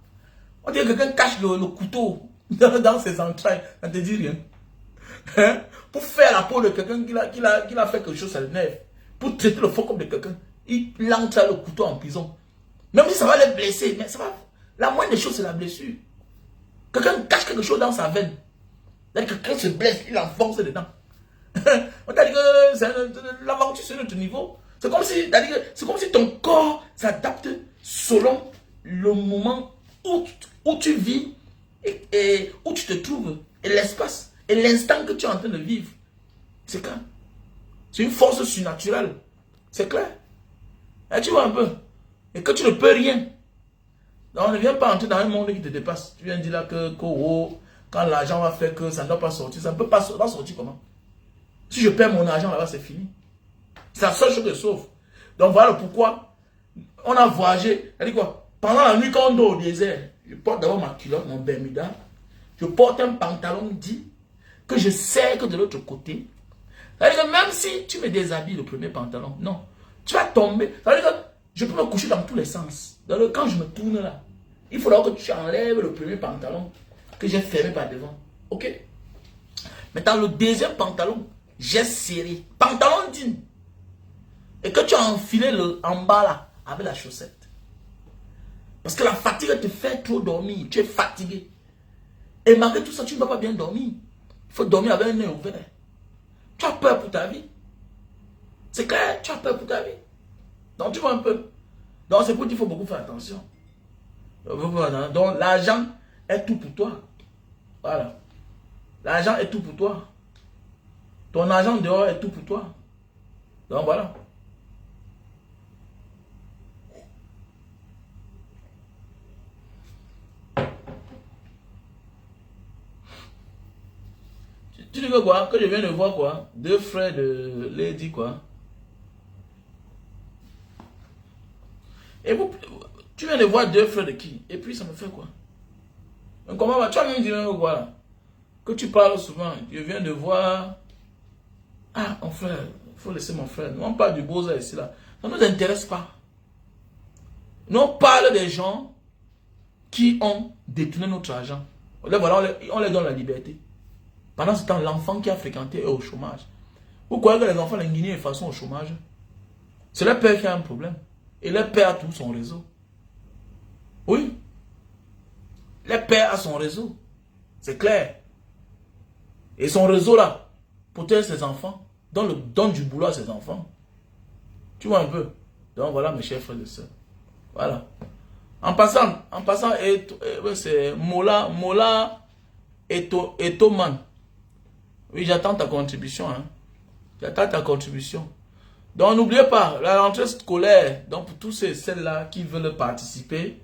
On dirait que quelqu'un cache le couteau dans ses entrailles, ça ne te dit rien. Hein? Pour faire la peau de quelqu'un qui a fait quelque chose à l'énerve, pour traiter le faux comme de quelqu'un, il entre le couteau en prison. Même si ça va le blesser, mais ça va. La moindre des choses, c'est la blessure. Quelqu'un cache quelque chose dans sa veine. Quelqu'un se blesse, il enfonce dedans. On t'a dit que l'aventure sur notre niveau. C'est comme si ton corps s'adapte selon le moment où tu vis et où tu te trouves. Et l'espace. Et l'instant que tu es en train de vivre. C'est clair. C'est une force surnaturelle. C'est clair. Et tu vois un peu. Et que tu ne peux rien. Donc on ne vient pas entrer dans un monde qui te dépasse. Tu viens dire là que quand l'argent va faire que ça ne doit pas sortir. Ça ne peut pas sortir comment? Si je perds mon argent là-bas, c'est fini. C'est la seule chose que sauve. Donc voilà pourquoi on a voyagé. Elle dit quoi? Pendant la nuit, quand on dort au désert, je porte d'abord ma culotte, mon Bermuda. Je porte un pantalon dit que je sais que de l'autre côté. C'est-à-dire que même si tu me déshabilles le premier pantalon, non, tu vas tomber. C'est-à-dire que je peux me coucher dans tous les sens. Quand je me tourne là, il faudra que tu enlèves le premier pantalon que j'ai fermé par devant. Ok? Mais dans le deuxième pantalon, j'ai serré. Pantalon digne. Et que tu as enfilé en bas là, avec la chaussette. Parce que la fatigue te fait trop dormir. Tu es fatigué. Et malgré tout ça, tu ne vas pas bien dormir. Il faut dormir avec un œil ouvert. Tu as peur pour ta vie. C'est clair, tu as peur pour ta vie. Donc tu vois un peu. Donc c'est pour dire qu'il faut beaucoup faire attention. Donc l'argent est tout pour toi. Voilà. L'argent est tout pour toi. Ton argent dehors est tout pour toi. Donc voilà. Tu dis que quoi? Que je viens de voir quoi? Deux frères de Lady quoi? Et vous, tu viens de voir deux frères de qui? Et puis ça me fait quoi? Donc comment va? Tu vas même dire quoi là? Que tu parles souvent. Je viens de voir. Ah, mon frère. Il faut laisser mon frère. Nous on parle du beau-être ici là. Ça ne nous intéresse pas. Nous on parle des gens qui ont détourné notre argent. Voilà, on les donne la liberté. Pendant ce temps, l'enfant qui a fréquenté est au chômage. Vous croyez que les enfants en Guinée sont au chômage? C'est leur père qui a un problème. Et leur père a tout son réseau. Oui. Leur père a son réseau. C'est clair. Et son réseau là, protège ses enfants. donne du boulot à ses enfants. Tu vois un peu. Donc voilà mes chers frères et sœurs. Voilà. En passant, c'est Mola Etoman. Oui, j'attends ta contribution. Hein. J'attends ta contribution. Donc n'oubliez pas, la rentrée scolaire, donc pour tous celles-là qui veulent participer,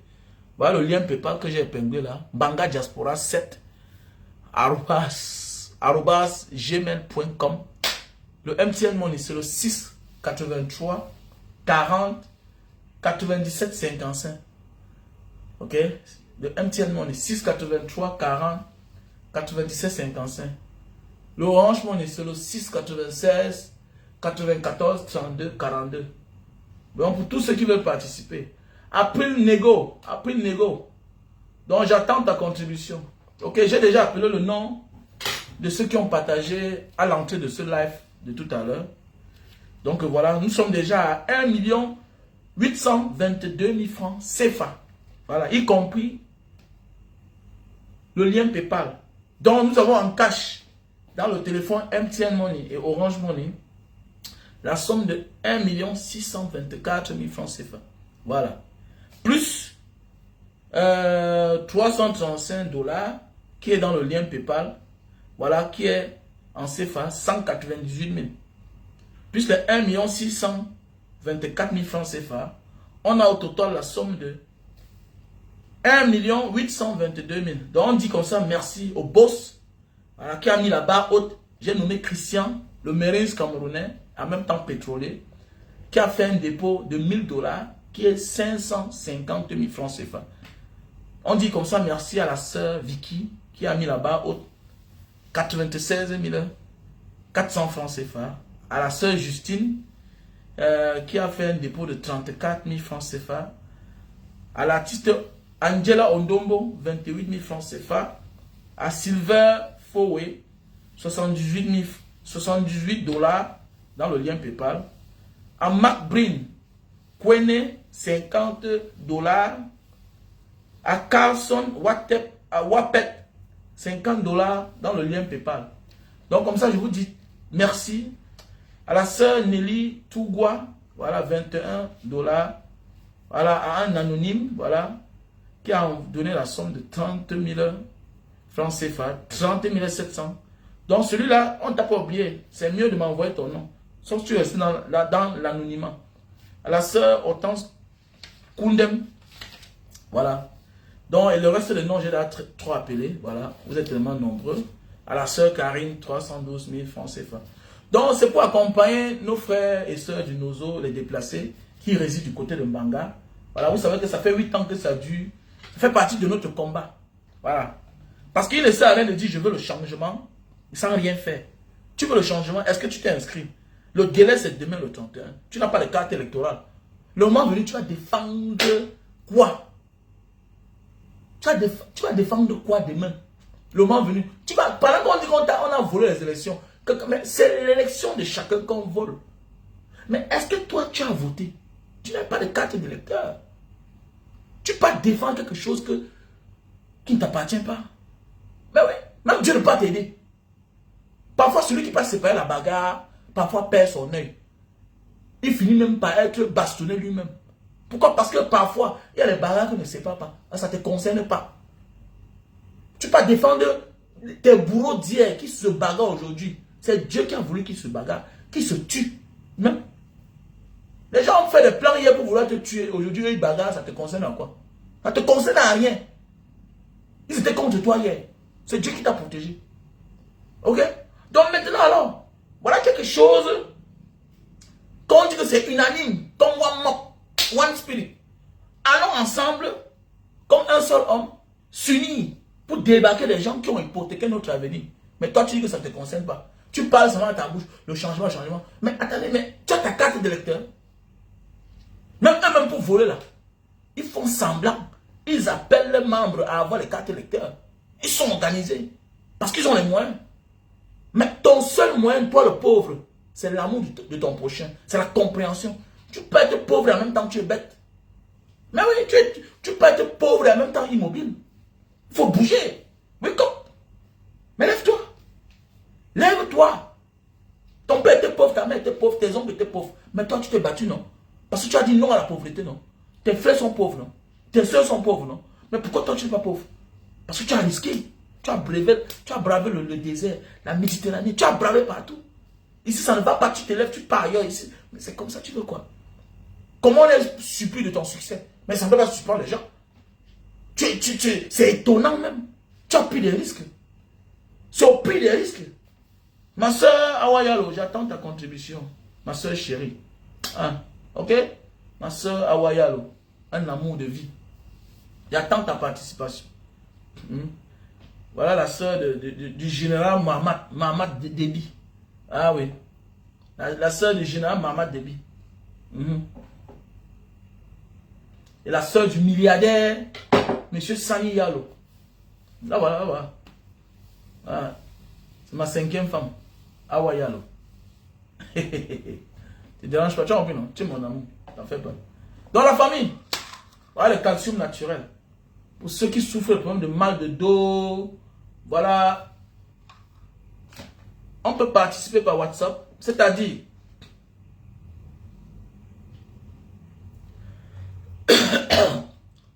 voilà le lien PayPal que j'ai épinglé là, bangadiaspora7 @gmail.com. Le MTN Money c'est le 6 83 40 97 55. Ok? Le MTN Money 6 83 40 97 55. Le Orange Money c'est le 6 96 94 32 42. Donc pour tous ceux qui veulent participer, après le négo. Donc j'attends ta contribution. Ok, j'ai déjà appelé le nom de ceux qui ont partagé à l'entrée de ce live de tout à l'heure. Donc voilà, nous sommes déjà à 1 822 000 francs CFA. Voilà, y compris le lien PayPal. Donc nous avons en cash dans le téléphone MTN Money et Orange Money la somme de 1 624 000 francs CFA. Voilà. Plus 335 $ qui est dans le lien PayPal. Voilà, qui est en CFA 198 000. Plus les 1 624 000 francs CFA. On a au total la somme de 1 822 000. Donc on dit comme ça merci au boss, voilà, qui a mis la barre haute. J'ai nommé Christian, le Marines camerounais, en même temps pétrolier, qui a fait un dépôt de 1 000 $, qui est 550 000 francs CFA. On dit comme ça merci à la sœur Vicky, qui a mis la barre haute, 96 400 francs CFA. À la sœur Justine, qui a fait un dépôt de 34 000 francs CFA. À l'artiste Angela Ondombo, 28 000 francs CFA. À Silver Fowe, 78 $ dans le lien PayPal. À Mark Brin, Kwene, 50 $. À Carlson Wapet, 50 $ dans le lien PayPal. Donc comme ça, je vous dis merci. À la sœur Nelly Tougua, voilà, 21 $. Voilà, à un anonyme, voilà, qui a donné la somme de 30 000 francs CFA, 30 700. Donc celui-là, on ne t'a pas oublié. C'est mieux de m'envoyer ton nom. Sauf que tu restes dans l'anonymat. À la sœur Hortense Koundem, voilà. Donc, et le reste des noms, j'ai là trop appelés. Voilà, vous êtes tellement nombreux. À la sœur Karine, 312 000 francs CFA. Donc, c'est pour accompagner nos frères et sœurs du Nozo, les déplacés, qui résident du côté de Mbanga. Voilà, vous savez que ça fait 8 ans que ça dure. Ça fait partie de notre combat. Voilà. Parce qu'il ne sert à rien de dire, je veux le changement, sans rien faire. Tu veux le changement, est-ce que tu t'es inscrit? Le délai, c'est demain le 31. Tu n'as pas de carte électorale. Le moment venu, tu vas défendre quoi? Tu vas défendre quoi demain? Le moment venu. Pendant qu'on dit qu'on a volé les élections, mais c'est l'élection de chacun qu'on vole. Mais est-ce que toi, tu as voté? Tu n'as pas de carte d'électeur. Tu peux pas défendre quelque chose qui ne t'appartient pas. Mais oui, même Dieu ne peut pas t'aider. Parfois, celui qui passe séparer la bagarre, parfois perd son œil. Il finit même par être bastonné lui-même. Pourquoi? Parce que parfois, il y a les bagarres qu'on ne séparent pas. Ça ne te concerne pas. Tu peux pas défendre tes bourreaux d'hier qui se bagarrent aujourd'hui. C'est Dieu qui a voulu qu'ils se bagarrent, qu'ils se tuent. Même. Les gens ont fait des plans hier pour vouloir te tuer. Aujourd'hui, ils bagarrent, ça te concerne à quoi? Ça te concerne à rien. Ils étaient contre toi hier. C'est Dieu qui t'a protégé. Ok? Donc maintenant alors, voilà quelque chose qu'on dit que c'est unanime, comme one spirit. Allons ensemble, comme un seul homme, s'unir pour débarquer les gens qui ont hypothéqué notre avenir. Mais toi tu dis que ça ne te concerne pas. Tu parles seulement à ta bouche, le changement. Mais attendez, mais tu as ta carte d'électeur. Même eux-mêmes pour voler là, ils font semblant. Ils appellent les membres à avoir les cartes électeurs. Ils sont organisés. Parce qu'ils ont les moyens. Mais ton seul moyen, toi le pauvre, c'est l'amour de ton prochain. C'est la compréhension. Tu peux être pauvre et en même temps tu es bête. Mais oui, tu peux être pauvre et en même temps immobile. Il faut bouger. Wake up. Mais lève-toi. Lève-toi. Ton père était pauvre. mère était pauvre, tes oncles étaient pauvres. Mais toi, tu t'es battu, non? Parce que tu as dit non à la pauvreté, non? Tes frères sont pauvres, non? Tes soeurs sont pauvres, non? Mais pourquoi toi, tu n'es pas pauvre? Parce que tu as risqué. Tu as bravé le désert, la Méditerranée. Tu as bravé partout. Ici, ça ne va pas. Tu te lèves, tu pars ailleurs. Ici. Mais c'est comme ça, tu veux quoi? Comment on est surpris de ton succès? Mais ça ne peut pas surprendre les gens. C'est étonnant même. Tu as pris des risques. C'est au prix des risques. Ma soeur Awayalo, j'attends ta contribution. Ma soeur chérie. Hein? Ok? Ma soeur Awayalo, un amour de vie. J'attends ta participation. Voilà la soeur du général Mahamat Déby. Ah oui. La soeur du général Mahamat Déby. Et la soeur du milliardaire, monsieur Sani Yalo. Là voilà, là voilà. Ah, c'est ma 5e femme. Awa Yalo. Tu déranges pas, tu as compris, non? Tu es mon amour, t'en fais pas. Dans la famille, voilà le calcium naturel. Pour ceux qui souffrent de problèmes de mal de dos, voilà. On peut participer par WhatsApp, c'est-à-dire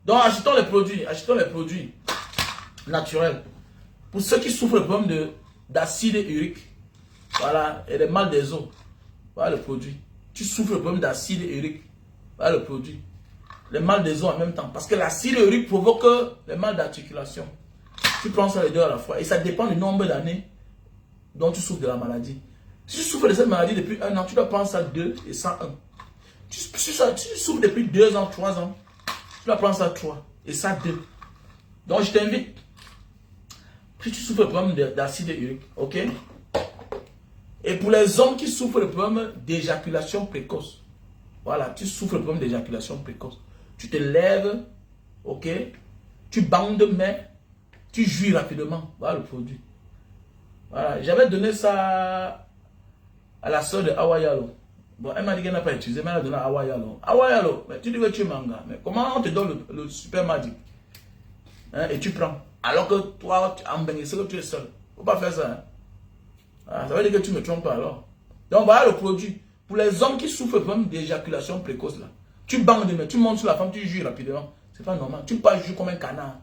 donc achetons les produits naturels. Pour ceux qui souffrent de problèmes d'acide urique, voilà, et des mal des os, voilà le produit. Tu souffres de problèmes d'acide urique, voilà le produit. Les mal des os en même temps, parce que l'acide urique provoque les mal d'articulation. Tu prends ça les deux à la fois, et ça dépend du nombre d'années dont tu souffres de la maladie. Si tu souffres de cette maladie depuis 1 an, tu dois prendre ça 2 et ça 1. Si tu souffres depuis 2 ans, 3 ans, tu dois prendre ça 3 et ça 2. Donc je t'invite. Si tu souffres de problème d'acide urique, ok? Et pour les hommes qui souffrent de problème d'éjaculation précoce, voilà, tu souffres de problème d'éjaculation précoce. Tu te lèves, ok? Tu bandes main, tu jouis rapidement. Voilà le produit. Voilà, j'avais donné ça à la soeur de Awayalo. Bon, elle m'a dit qu'elle n'a pas utilisé, mais elle a donné à Awayalo. Awayalo, mais tu dis que tu es manga. Mais comment on te donne le super magic? Hein, et tu prends. Alors que toi, en Benguessé, que tu es seul. Il ne faut pas faire ça. Hein. Ah, ça veut dire que tu ne me trompes pas alors. Donc voilà le produit. Pour les hommes qui souffrent même d'éjaculation précoce, là, tu bandes, mais tu montes sur la femme, tu jouis rapidement. C'est pas normal. Tu ne peux pas jouer comme un canard.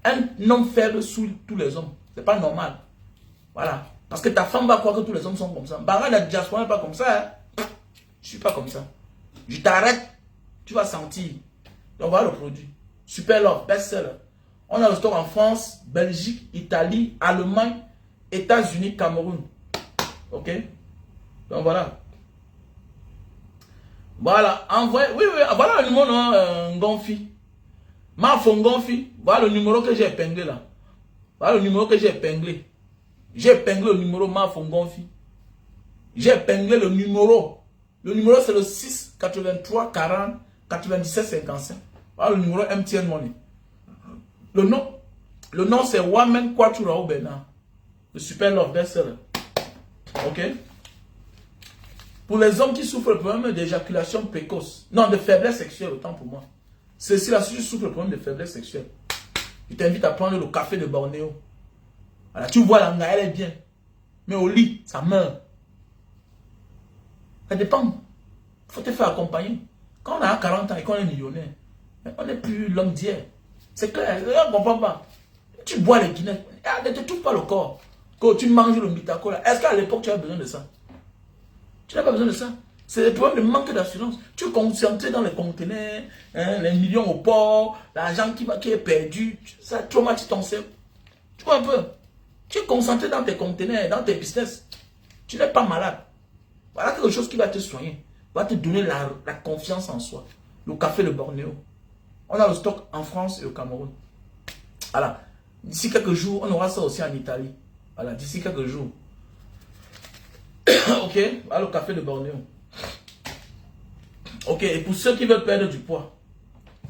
Un homme faible sous tous les hommes. C'est pas normal. Voilà. Parce que ta femme va croire que tous les hommes sont comme ça. Barra la diaspora n'est pas comme ça. Hein. Je suis pas comme ça. Je t'arrête. Tu vas sentir. Donc voilà le produit. Super Love, best-seller. On a le stock en France, Belgique, Italie, Allemagne, États-Unis, Cameroun. Ok? Donc voilà. Voilà. Envoyez. Oui, oui. Voilà le numéro Ngonfi. Mafo Ngonfi. Voilà le numéro que j'ai épinglé là. Voilà le numéro que j'ai épinglé. J'ai épinglé le numéro Mafo Ngonfi. J'ai épinglé le numéro. Le numéro c'est le 6 83 40 97 55. Voilà le numéro MTN Money. Le nom c'est Wamen Kwatura Bernard. Le Super Love best-seller. Ok? Pour les hommes qui souffrent de problème d'éjaculation précoce, non, de faiblesse sexuelle, autant pour moi. Ceci là, si tu souffres de problème de faiblesse sexuelle, je t'invite à prendre le café de Bornéo. Voilà, tu vois la elle est bien. Mais au lit, ça meurt. Ça dépend. Il faut te faire accompagner. Quand on a 40 ans et qu'on est millionnaire, on n'est plus l'homme d'hier. C'est clair, on ne comprend pas. Tu bois les guinées, ne te touche pas le corps. Quand tu manges le mitako, est-ce qu'à l'époque tu as besoin de ça? Tu n'as pas besoin de ça. C'est le problème de manque d'assurance. Tu es concentré dans les conteneurs, hein, les millions au port, l'argent qui est perdu, ça traumatise ton cerveau. Tu vois un peu? Tu es concentré dans tes conteneurs, dans tes business. Tu n'es pas malade. Voilà quelque chose qui va te soigner, va te donner la confiance en soi. Le café de Bornéo. On a le stock en France et au Cameroun. Voilà. D'ici quelques jours, on aura ça aussi en Italie. Voilà, d'ici quelques jours. Ok, voilà le café de Bornéo. Ok, et pour ceux qui veulent perdre du poids,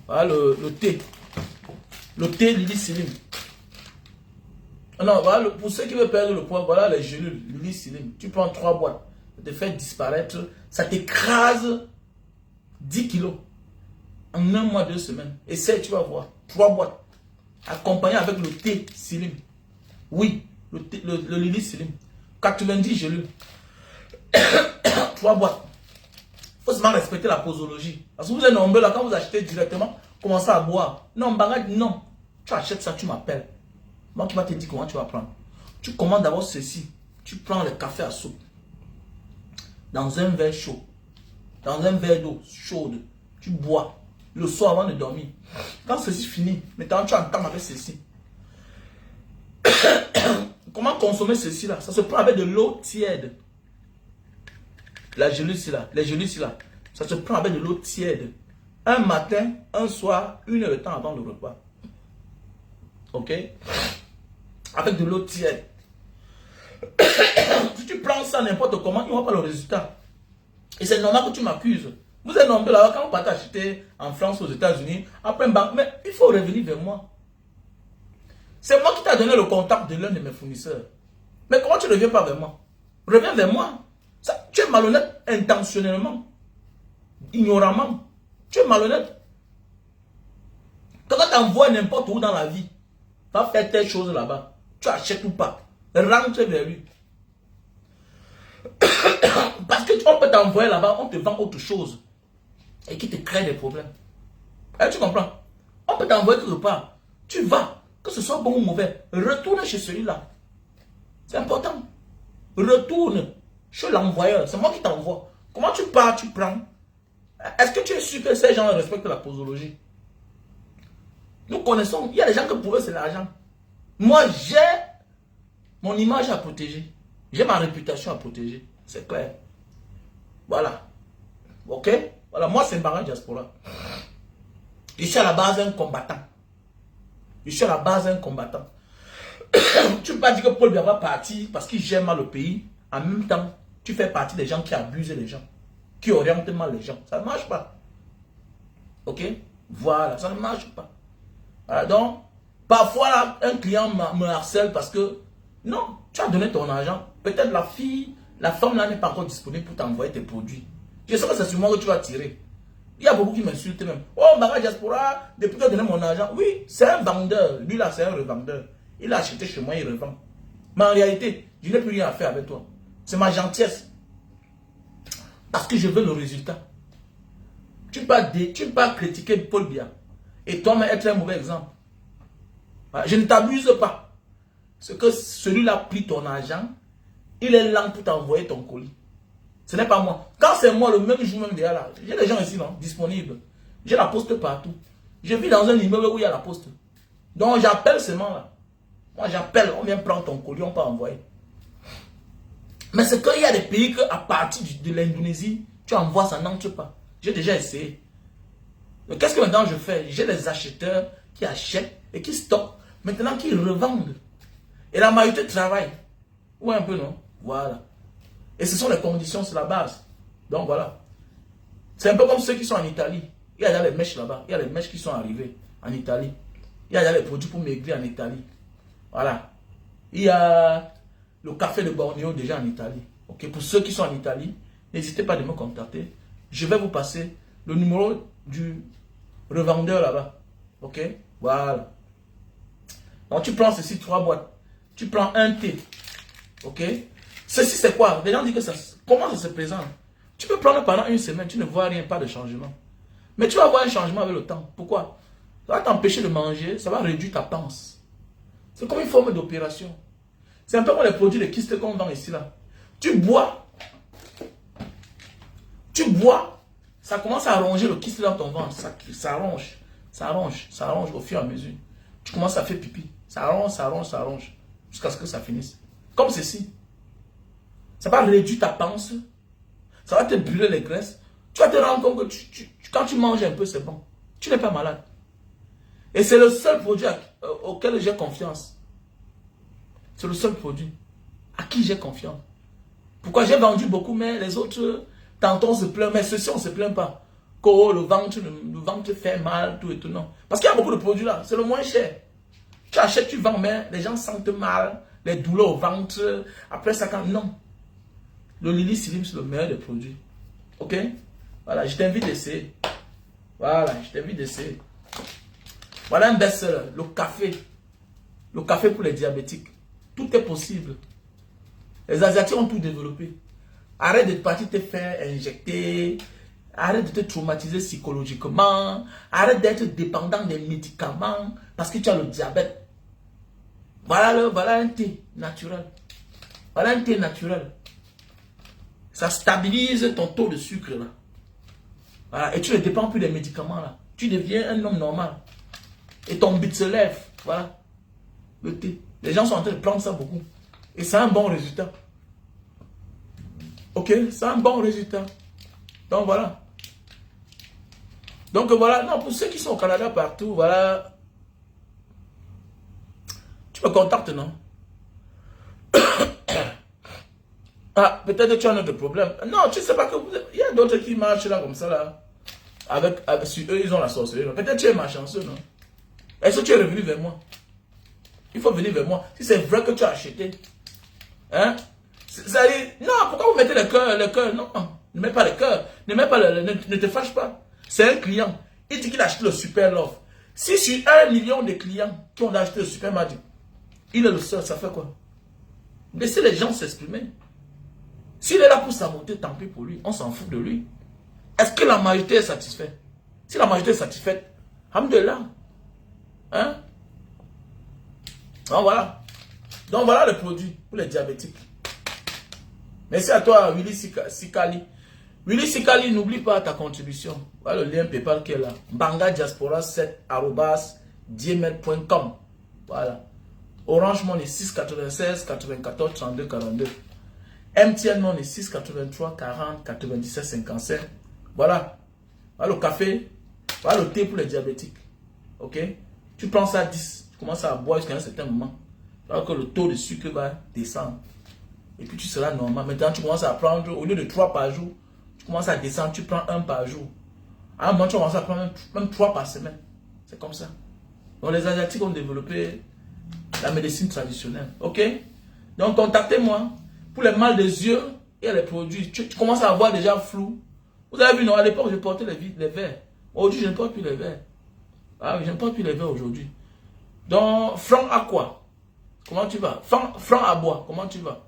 voilà le thé. Le thé Lily Slim. Non, voilà, pour ceux qui veulent perdre le poids, voilà les gélules Lily Slim. Tu prends 3 boîtes, ça te fait disparaître, ça t'écrase 10 kilos. En 1 mois, 2 semaines. Essaye, tu vas voir. 3 boîtes. Accompagné avec le thé Slim. Oui, le Lily Slim. 90 gélules. 3 boîtes. Il faut seulement respecter la posologie. Parce que vous êtes nombreux là, quand vous achetez directement, commencez à boire. Non, Mbanga dit non. Tu achètes ça, tu m'appelles. Moi qui va te dire comment tu vas prendre. Tu commandes d'abord ceci. Tu prends le café à soupe. Dans un verre chaud. Dans un verre d'eau chaude. Tu bois. Le soir avant de dormir. Quand ceci finit, maintenant tu entends avec ceci. Comment consommer ceci là? Ça se prend avec de l'eau tiède. La gelée là, les gelées là, ça se prend avec de l'eau tiède. Un matin, un soir, 1 heure de temps avant le repas. Ok? Avec de l'eau tiède. Si tu prends ça n'importe comment, il n'y aura pas le résultat. Et c'est normal que tu m'accuses. Vous êtes nombreux là, quand vous partez acheter en France, aux États-Unis, après mais il faut revenir vers moi. C'est moi qui t'ai donné le contact de l'un de mes fournisseurs. Mais comment tu ne reviens pas vers moi? Reviens vers moi. Ça, tu es malhonnête intentionnellement, ignoramment. Tu es malhonnête. Quand tu envoies n'importe où dans la vie, va faire telle chose là-bas. Tu achètes ou pas. Rentre vers lui. Parce qu'on peut t'envoyer là-bas, on te vend autre chose. Et qui te crée des problèmes. Tu comprends? On peut t'envoyer quelque part. Tu vas, que ce soit bon ou mauvais, retourne chez celui-là. C'est important. Retourne chez l'envoyeur. C'est moi qui t'envoie. Comment tu pars, tu prends? Est-ce que tu es sûr que ces gens respectent la posologie? Nous connaissons, il y a des gens que pour eux c'est l'argent. Moi j'ai mon image à protéger. J'ai ma réputation à protéger. C'est clair. Voilà. Ok? Voilà, moi c'est Mbanga Diaspora. Je suis à la base un combattant. Je suis à la base un combattant. Tu ne peux pas dire que Paul Biya va partir parce qu'il gère mal le pays. En même temps, tu fais partie des gens qui abusent les gens. Qui orientent mal les gens. Ça ne marche pas. Ok? Voilà, ça ne marche pas. Voilà, donc, parfois, là, un client me harcèle parce que, non, tu as donné ton argent. Peut-être la fille, la femme là n'est pas encore disponible pour t'envoyer tes produits. Je sais que c'est sur moi que tu vas tirer. Il y a beaucoup qui m'insultent même. Oh, Mbanga Diaspora, depuis que tu as donné mon argent. Oui, c'est un vendeur. Lui là, c'est un revendeur. Il a acheté chez moi, il revend. Mais en réalité, je n'ai plus rien à faire avec toi. C'est ma gentillesse. Parce que je veux le résultat. Tu ne peux pas critiquer Paul Biya. Et toi-même être un mauvais exemple. Je ne t'abuse pas. C'est que celui-là a pris ton argent. Il est lent pour t'envoyer ton colis. Ce n'est pas moi. Quand c'est moi, le même jour, même derrière là, j'ai des gens ici, non, disponibles. J'ai la poste partout. Je vis dans un immeuble où il y a la poste. Donc j'appelle seulement là. Moi j'appelle, on vient prendre ton colis, on peut envoyer. Mais c'est qu'il y a des pays que à partir de l'Indonésie, tu envoies, ça n'entre pas. J'ai déjà essayé. Donc qu'est-ce que maintenant je fais? J'ai des acheteurs qui achètent et qui stockent. Maintenant qui revendent. Et la majorité travaille. Ouais, un peu, non? Voilà. Et ce sont les conditions, c'est la base. Donc voilà. C'est un peu comme ceux qui sont en Italie. Il y a les mèches là-bas. Il y a les mèches qui sont arrivées en Italie. Il y a les produits pour maigrir en Italie. Voilà. Il y a le café de Bornéo déjà en Italie. Ok. Pour ceux qui sont en Italie, n'hésitez pas à me contacter. Je vais vous passer le numéro du revendeur là-bas. Ok. Voilà. Donc tu prends ceci 3 boîtes. Tu prends un thé. Ok. Ceci c'est quoi? Les gens disent que ça. Comment ça se présente? Tu peux prendre pendant 1 semaine, tu ne vois rien, pas de changement. Mais tu vas voir un changement avec le temps. Pourquoi? Ça va t'empêcher de manger, ça va réduire ta panse. C'est comme une forme d'opération. C'est un peu comme les produits de kyste qu'on vend ici là. Tu bois, ça commence à ronger le kyste dans ton ventre. Ça ronge au fur et à mesure. Tu commences à faire pipi. Ça ronge. Jusqu'à ce que ça finisse. Comme ceci. Ça va réduire ta panse. Ça va te brûler les graisses. Tu vas te rendre compte que quand tu manges un peu, c'est bon. Tu n'es pas malade. Et c'est le seul produit auquel j'ai confiance. C'est le seul produit à qui j'ai confiance. Pourquoi j'ai vendu beaucoup, mais les autres, tantôt on se plaint, mais ceux-ci on ne se plaint pas. Que le ventre fait mal, tout et tout, non. Parce qu'il y a beaucoup de produits là, c'est le moins cher. Tu achètes, tu vends, mais les gens sentent mal, les douleurs au ventre. Après ça, quand non. Le Lily Slim, c'est le meilleur des produits. Ok? Voilà, je t'invite à essayer. Voilà, je t'invite à essayer. Voilà un best-seller, le café. Le café pour les diabétiques. Tout est possible. Les Asiatiques ont tout développé. Arrête de partir te faire injecter. Arrête de te traumatiser psychologiquement. Arrête d'être dépendant des médicaments parce que tu as le diabète. Voilà un thé naturel. Voilà un thé naturel. Ça stabilise ton taux de sucre là. Voilà. Et tu ne dépends plus des médicaments là. Tu deviens un homme normal. Et ton but se lève. Voilà. Le thé. Les gens sont en train de prendre ça beaucoup. Et c'est un bon résultat. Ok, c'est un bon résultat. Donc voilà. Donc voilà. Non, pour ceux qui sont au Canada partout, voilà. Tu me contactes, non? Ah, peut-être que tu as un autre problème. Non, tu ne sais pas que il y a d'autres qui marchent là comme ça là. Sur eux, ils ont la sorcellerie. Peut-être que tu es malchanceux, non? Est-ce que tu es revenu vers moi? Il faut venir vers moi. Si c'est vrai que tu as acheté. Hein? Non, pourquoi vous mettez le cœur? Non, ne mets pas le cœur. Ne te fâche pas. C'est un client. Il dit qu'il a acheté le Super Love. Si sur 1 million de clients qui ont acheté le Super Magic, il est le seul, ça fait quoi? Laissez les gens s'exprimer. S'il est là pour saboter, tant pis pour lui. On s'en fout de lui. Est-ce que la majorité est satisfaite? Si la majorité est satisfaite, alhamdoulilah. Hein? Donc voilà. Donc voilà le produit pour les diabétiques. Merci à toi, Willy Sikali. Willy Sikali, n'oublie pas ta contribution. Voilà le lien PayPal qui est là. bangadiaspora7@gmail.com. Voilà. Orange Money 696 94 32 42. MTN Money 683 40 97 55. Voilà. Voilà le café. Voilà le thé pour les diabétiques. Ok? Tu prends ça à 10. Tu commences à boire jusqu'à un certain moment. Alors que le taux de sucre va descendre. Et puis tu seras normal. Maintenant, tu commences à prendre, au lieu de 3 par jour, tu commences à descendre, tu prends 1 par jour. À un moment, tu commences à prendre même 3 par semaine. C'est comme ça. Donc, les Asiatiques ont développé la médecine traditionnelle. Ok? Donc, contactez-moi. Pour les mal des yeux, il y a les produits. Tu commences à avoir déjà flou. Vous avez vu, non? À l'époque, je portais les verres. Aujourd'hui, je ne porte plus les verres. Ah oui, je ne porte plus les verres aujourd'hui. Donc, franc à quoi? Comment tu vas? Franc à bois, comment tu vas?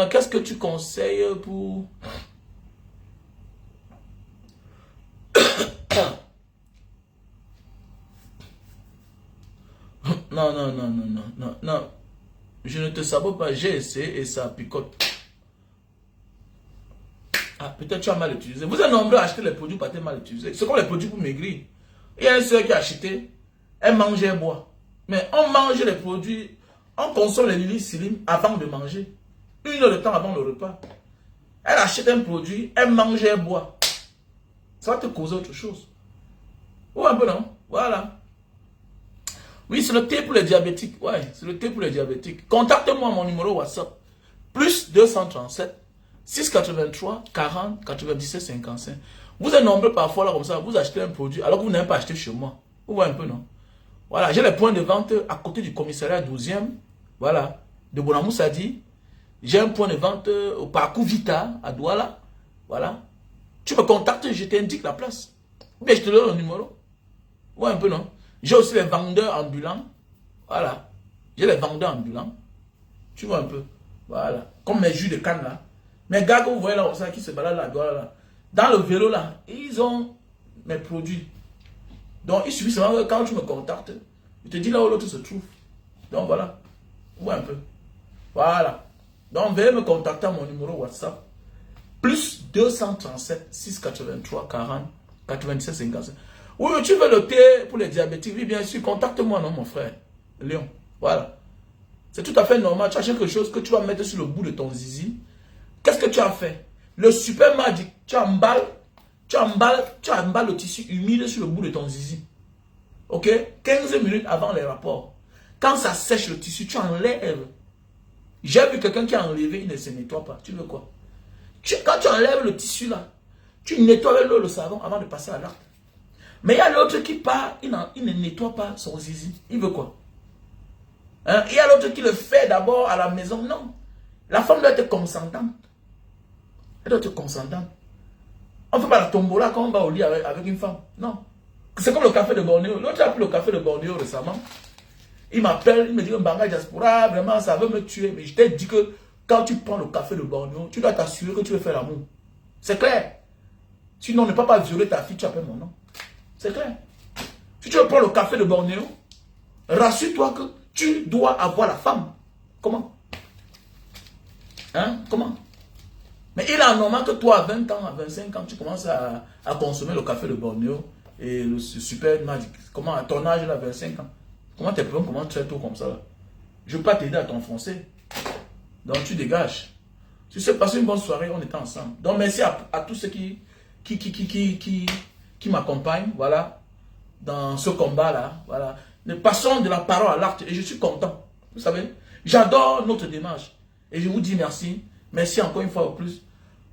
Qu'est-ce que tu conseilles pour... Non. Je ne te sabote pas, j'ai essayé et ça picote. Ah, peut-être tu as mal utilisé. Vous êtes nombreux à acheter les produits pas mal utilisés. C'est comme les produits pour maigrir. Il y a une soeur qui a acheté, elle mange et boit. Mais on mange les produits, on consomme les lilicilines avant de manger. 1 heure de temps avant le repas. Elle achète un produit, elle mange et boit. Ça va te causer autre chose. Ou un peu non? Voilà. Oui, c'est le thé pour les diabétiques. Ouais, c'est le thé pour les diabétiques. Contacte-moi à mon numéro WhatsApp. Plus 237 683 40 97 55. Vous êtes nombreux parfois là comme ça, vous achetez un produit alors que vous n'avez pas acheté chez moi. Vous voyez un peu, non? Voilà, j'ai les points de vente à côté du commissariat 12e. Voilà, de Bonamoussadi. J'ai un point de vente au parcours Vita à Douala. Voilà. Tu me contactes, je t'indique la place. Ou bien je te donne le numéro. Ouais, un peu, non? J'ai aussi les vendeurs ambulants. Voilà. J'ai les vendeurs ambulants. Tu vois un peu. Voilà. Comme mes jus de canne là. Mes gars que vous voyez là, qui se baladent là, Douala là. Dans le vélo là, ils ont mes produits. Donc il suffit seulement que quand tu me contactes, je te dis là où l'autre se trouve. Donc voilà. Ouais, un peu. Voilà. Donc, veuillez me contacter à mon numéro WhatsApp. Plus 237 683 40 97 55. Oui, tu veux le thé pour les diabétiques? Oui, bien sûr. Contacte-moi, non, mon frère. Léon. Voilà. C'est tout à fait normal. Tu as quelque chose que tu vas mettre sur le bout de ton zizi. Qu'est-ce que tu as fait? Le Super Magic, tu emballes le tissu humide sur le bout de ton zizi. Ok? 15 minutes avant les rapports. Quand ça sèche le tissu, tu enlèves. J'ai vu quelqu'un qui a enlevé, il ne se nettoie pas. Tu veux quoi? Quand tu enlèves le tissu là, tu nettoies avec l'eau le savon avant de passer à l'acte. Mais il y a l'autre qui part, il ne nettoie pas son zizi. Il veut quoi? Hein? Il y a l'autre qui le fait d'abord à la maison. Non. La femme doit être consentante. Elle doit être consentante. On ne fait pas la tombola quand on va au lit avec une femme. Non. C'est comme le café de Bornéo. L'autre a pris le café de Bornéo récemment. Il m'appelle, il me dit que Banga Diaspora, vraiment, ça veut me tuer. Mais je t'ai dit que quand tu prends le café de Bornéo, tu dois t'assurer que tu veux faire l'amour. C'est clair. Sinon, ne peux pas violer ta fille, tu appelles mon nom. C'est clair. Si tu veux prendre le café de Bornéo, rassure-toi que tu dois avoir la femme. Comment? Hein? Comment? Mais il est normal que toi, à 20 ans, à 25 ans, tu commences à consommer le café de Bornéo et le super magique. Comment, à ton âge, là, 25 ans? Comment tes problèmes commencent très tôt comme ça, là? Je ne veux pas t'aider à t'enfoncer. Donc, tu dégages. Tu sais, passer une bonne soirée, on était ensemble. Donc, merci à tous ceux qui m'accompagnent, voilà, dans ce combat-là, voilà. Nous passons de la parole à l'acte et je suis content. Vous savez, j'adore notre démarche. Et je vous dis merci. Merci encore une fois au plus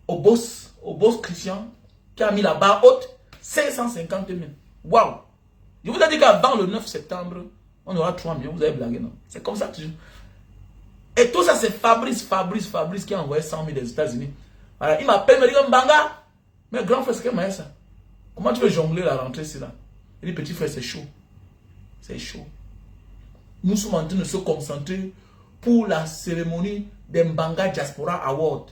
au boss Christian qui a mis la barre haute, 550 000. Waouh! Je vous ai dit qu'avant le 9 septembre, on aura 3 millions. Vous avez blagué, non? C'est comme ça toujours. Et tout ça, c'est Fabrice qui a envoyé 100 000 des États-Unis. Voilà, il m'appelle, me dit Mbanga, mais grand frère, c'est que moi ça. Comment tu veux jongler la rentrée ici là? Il dit petit frère, c'est chaud. C'est chaud. Nous sommes en train de se concentrer pour la cérémonie des Mbanga Diaspora Award.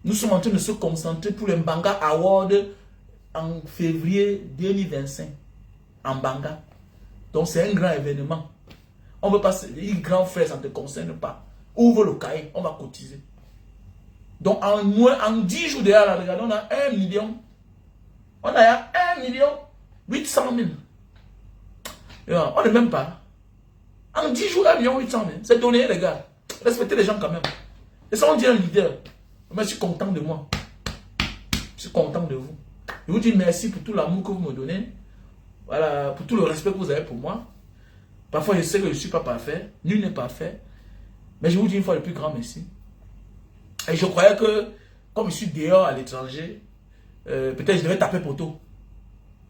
Nous sommes en train de se concentrer pour les Mbanga Award en février 2025. En Mbanga. Donc c'est un grand événement. On ne veut pas se dire grand frère, ça ne te concerne pas. Ouvre le cahier, on va cotiser. Donc en 10 jours derrière la regardez, on a 1 million. On a 1 million 800 000. On n'est même pas. En 10 jours, 1 million 800 000. C'est donné, les gars. Respectez les gens quand même. Et ça, on dit un leader. Mais je suis content de moi. Je suis content de vous. Je vous dis merci pour tout l'amour que vous me donnez. Voilà, pour tout le respect que vous avez pour moi. Parfois, je sais que je ne suis pas parfait. Nul n'est parfait. Mais je vous dis une fois le plus grand merci. Et je croyais que, comme je suis dehors à l'étranger, peut-être je devais taper poteau.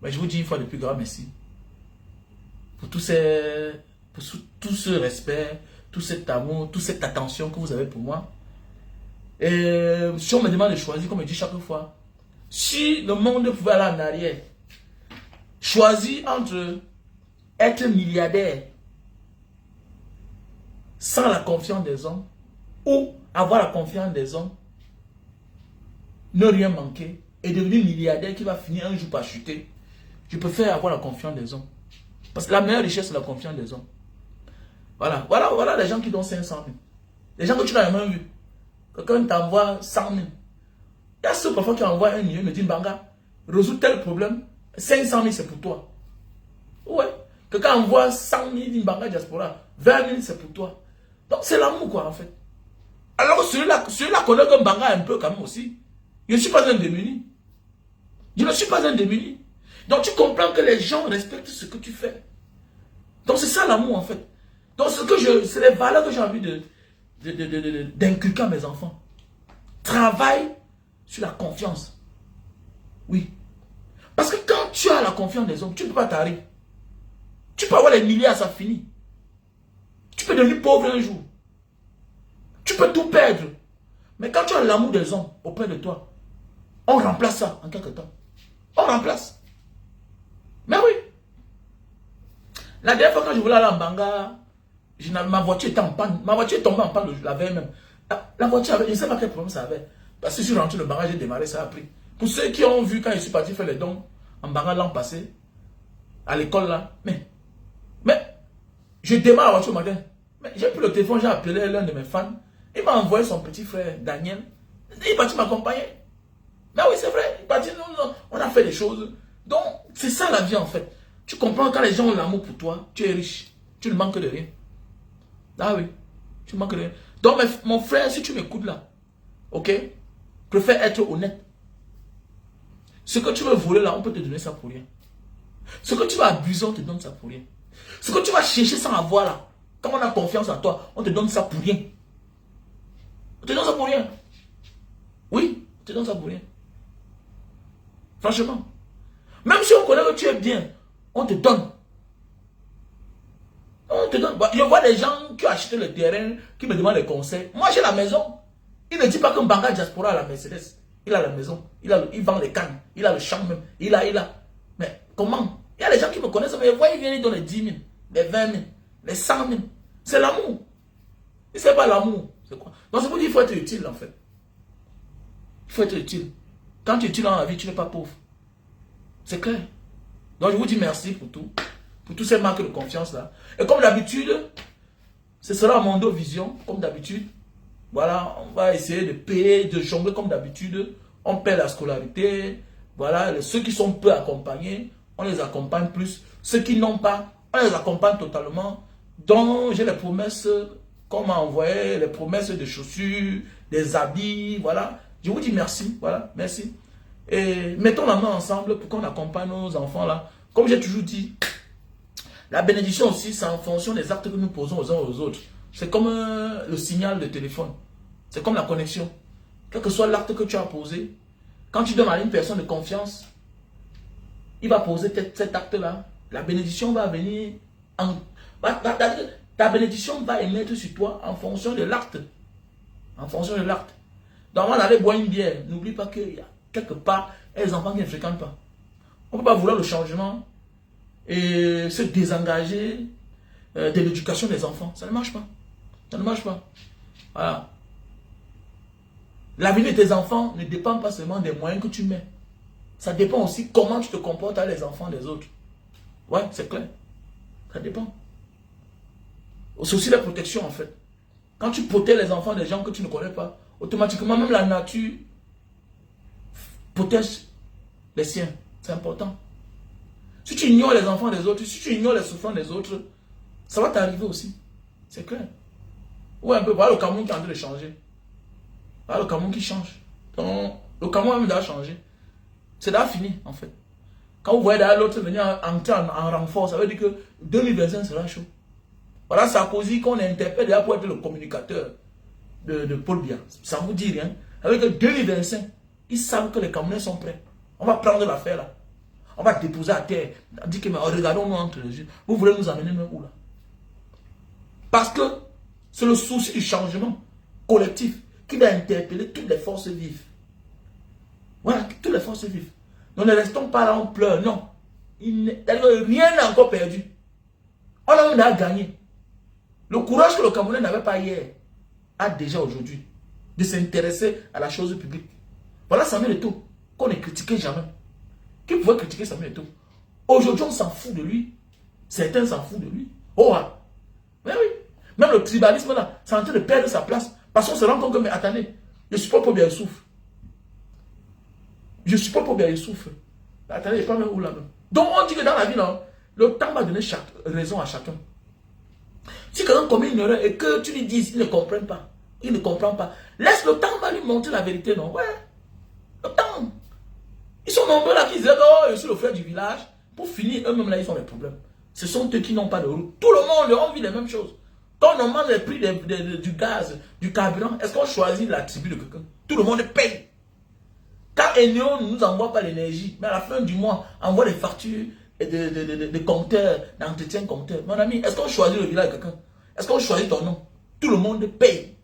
Mais je vous dis une fois le plus grand merci. Pour tout ce respect, tout cet amour, toute cette attention que vous avez pour moi. Et si on me demande de choisir, comme je dis chaque fois, si le monde pouvait aller en arrière, choisir entre être milliardaire sans la confiance des hommes ou avoir la confiance des hommes, ne rien manquer et devenir milliardaire qui va finir un jour par chuter, je préfère avoir la confiance des hommes. Parce que la meilleure richesse, c'est la confiance des hommes. Voilà les gens qui donnent 500 000. Les gens que tu n'as jamais vu. Quelqu'un t'envoie 100 000. Il y a ceux parfois qui envoient 1 million, me disent, Mbanga, résous tel problème, 500 000 c'est pour toi. Ouais. Quelqu'un envoie 100 000 d'Imbanga Diaspora, 20 000 c'est pour toi. Donc c'est l'amour quoi en fait. Alors celui-là connaît que Mbanga un peu quand même aussi. Je ne suis pas un démuni. Je ne suis pas un démuni. Donc tu comprends que les gens respectent ce que tu fais. Donc c'est ça l'amour en fait. Donc c'est les valeurs que j'ai envie d'inculquer à mes enfants. Travaille sur la confiance. Oui. Parce que quand tu as la confiance des hommes, tu ne peux pas t'arrêter. Tu peux avoir les milliards, ça finit. Tu peux devenir pauvre un jour. Tu peux tout perdre. Mais quand tu as l'amour des hommes auprès de toi, on remplace ça en quelque temps. On remplace. Mais oui. La dernière fois quand je voulais aller en Mbanga, ma voiture était en panne. Ma voiture est tombée en panne la veille même. La voiture avait, je ne sais pas quel problème ça avait. Parce que si je suis rentré le Mbanga, j'ai démarré, ça a pris. Pour ceux qui ont vu quand je suis parti faire les dons en Mbanga l'an passé, à l'école là, mais je démarre la voiture au matin. Mais j'ai pris le téléphone, j'ai appelé l'un de mes fans. Il m'a envoyé son petit frère Daniel. Il est parti m'accompagner. Mais oui, c'est vrai. Il est parti, on a fait des choses. Donc, c'est ça la vie en fait. Tu comprends quand les gens ont l'amour pour toi, tu es riche. Tu ne manques de rien. Ah oui, tu ne manques de rien. Donc, mon frère, si tu m'écoutes là, ok, préfère être honnête. Ce que tu veux voler là, on peut te donner ça pour rien. Ce que tu vas abuser, on te donne ça pour rien. Ce que tu vas chercher sans avoir là, quand on a confiance en toi, on te donne ça pour rien. On te donne ça pour rien. Oui, on te donne ça pour rien. Franchement. Même si on connaît que tu es bien, on te donne. On te donne. Je vois des gens qui ont acheté le terrain, qui me demandent des conseils. Moi, j'ai la maison. Il ne dit pas que Mbanga Diaspora a la Mercedes. Il a la maison. Il vend les cannes. Il a le champ même. Il a. Mais comment? Il y a des gens qui me connaissent, mais ils viennent, ils donnent les 10 000, les 20 000, les 100 000. C'est l'amour. Il ne sait pas pas l'amour, c'est quoi? Donc c'est pour dire qu'il faut être utile en fait. Il faut être utile. Quand tu es utile dans la vie, tu n'es pas pauvre. C'est clair. Donc je vous dis merci pour tout. Pour tous ces marques de confiance là. Et comme d'habitude, ce sera Mondo Vision, comme d'habitude. Voilà, on va essayer de payer, de jongler comme d'habitude. On paie la scolarité. Voilà, ceux qui sont peu accompagnés, on les accompagne plus. Ceux qui n'ont pas, on les accompagne totalement. Donc j'ai les promesses qu'on m'a envoyé, les promesses de chaussures, des habits, voilà. Je vous dis merci, voilà, merci. Et mettons la main ensemble pour qu'on accompagne nos enfants là. Comme j'ai toujours dit, la bénédiction aussi, c'est en fonction des actes que nous posons aux uns aux autres. C'est comme le signal de téléphone. C'est comme la connexion. Quel que soit l'acte que tu as posé, quand tu donnes à une personne de confiance, il va poser cet acte-là. La bénédiction va venir. Ta bénédiction va émettre sur toi en fonction de l'acte. En fonction de l'acte. Donc, on allait boire une bière. N'oublie pas qu'il y a quelque part, il y a des enfants qui ne fréquentent pas. On ne peut pas vouloir le changement et se désengager de l'éducation des enfants. Ça ne marche pas. Ça ne marche pas. Voilà. L'avenir de tes enfants ne dépend pas seulement des moyens que tu mets. Ça dépend aussi comment tu te comportes avec les enfants des autres. Ouais, c'est clair. Ça dépend. C'est aussi la protection en fait. Quand tu protèges les enfants des gens que tu ne connais pas, automatiquement même la nature protège les siens. C'est important. Si tu ignores les enfants des autres, si tu ignores les souffrances des autres, ça va t'arriver aussi. C'est clair. Ouais, un peu. Voilà le Cameroun qui est en train de changer. Voilà le Cameroun qui change. Donc, le Cameroun même doit changer. C'est déjà fini, en fait. Quand vous voyez d'ailleurs l'autre venir entrer en renfort, ça veut dire que 2025 sera chaud. Voilà Sarkozy qu'on interpelle déjà pour être le communicateur de Paul Biya. Ça ne vous dit rien. Avec 2025, ils savent que les Camerounais sont prêts. On va prendre l'affaire là. On va déposer à terre. On dit que mais regardons-nous entre les yeux. Vous voulez nous amener même où là? Parce que c'est le souci du changement collectif qui va interpeller toutes les forces vives. Voilà, toutes les forces vives. Nous ne restons pas là, on pleure, non. Rien n'est encore perdu. On a même gagné. Le courage que le Camerounais n'avait pas hier a déjà aujourd'hui de s'intéresser à la chose publique. Voilà Samuel Eto'o, qu'on ne critiquait jamais. Qui pouvait critiquer Samuel Eto'o? Aujourd'hui, on s'en fout de lui. Certains s'en foutent de lui. Oh, ah. Mais oui. Même le tribalisme là, c'est en train de perdre sa place. Parce qu'on se rend compte que, mais attendez, je suis pas pour bien souffre. Je suis pas pour bien souffre. Attendez, je ne sais pas même où là même. Donc on dit que dans la vie, là, le temps va donner raison à chacun. Si quelqu'un commet une erreur et que tu lui dises, il ne comprend pas. Il ne comprend pas. Laisse le temps, va lui montrer la vérité, non? Ouais. Le temps. Ils sont nombreux là qui disent, oh, je suis le frère du village. Pour finir, eux-mêmes là, ils ont des problèmes. Ce sont eux qui n'ont pas de route. Tout le monde, on vit les mêmes choses. Quand on demande les prix du gaz, du carburant, est-ce qu'on choisit la tribu de quelqu'un? Tout le monde paye. Quand Eneo ne nous envoie pas l'énergie, mais à la fin du mois, envoie des factures de compteurs, d'entretien compteurs. Mon ami, est-ce qu'on choisit le village de quelqu'un? Est-ce qu'on choisit ton nom? Tout le monde paye.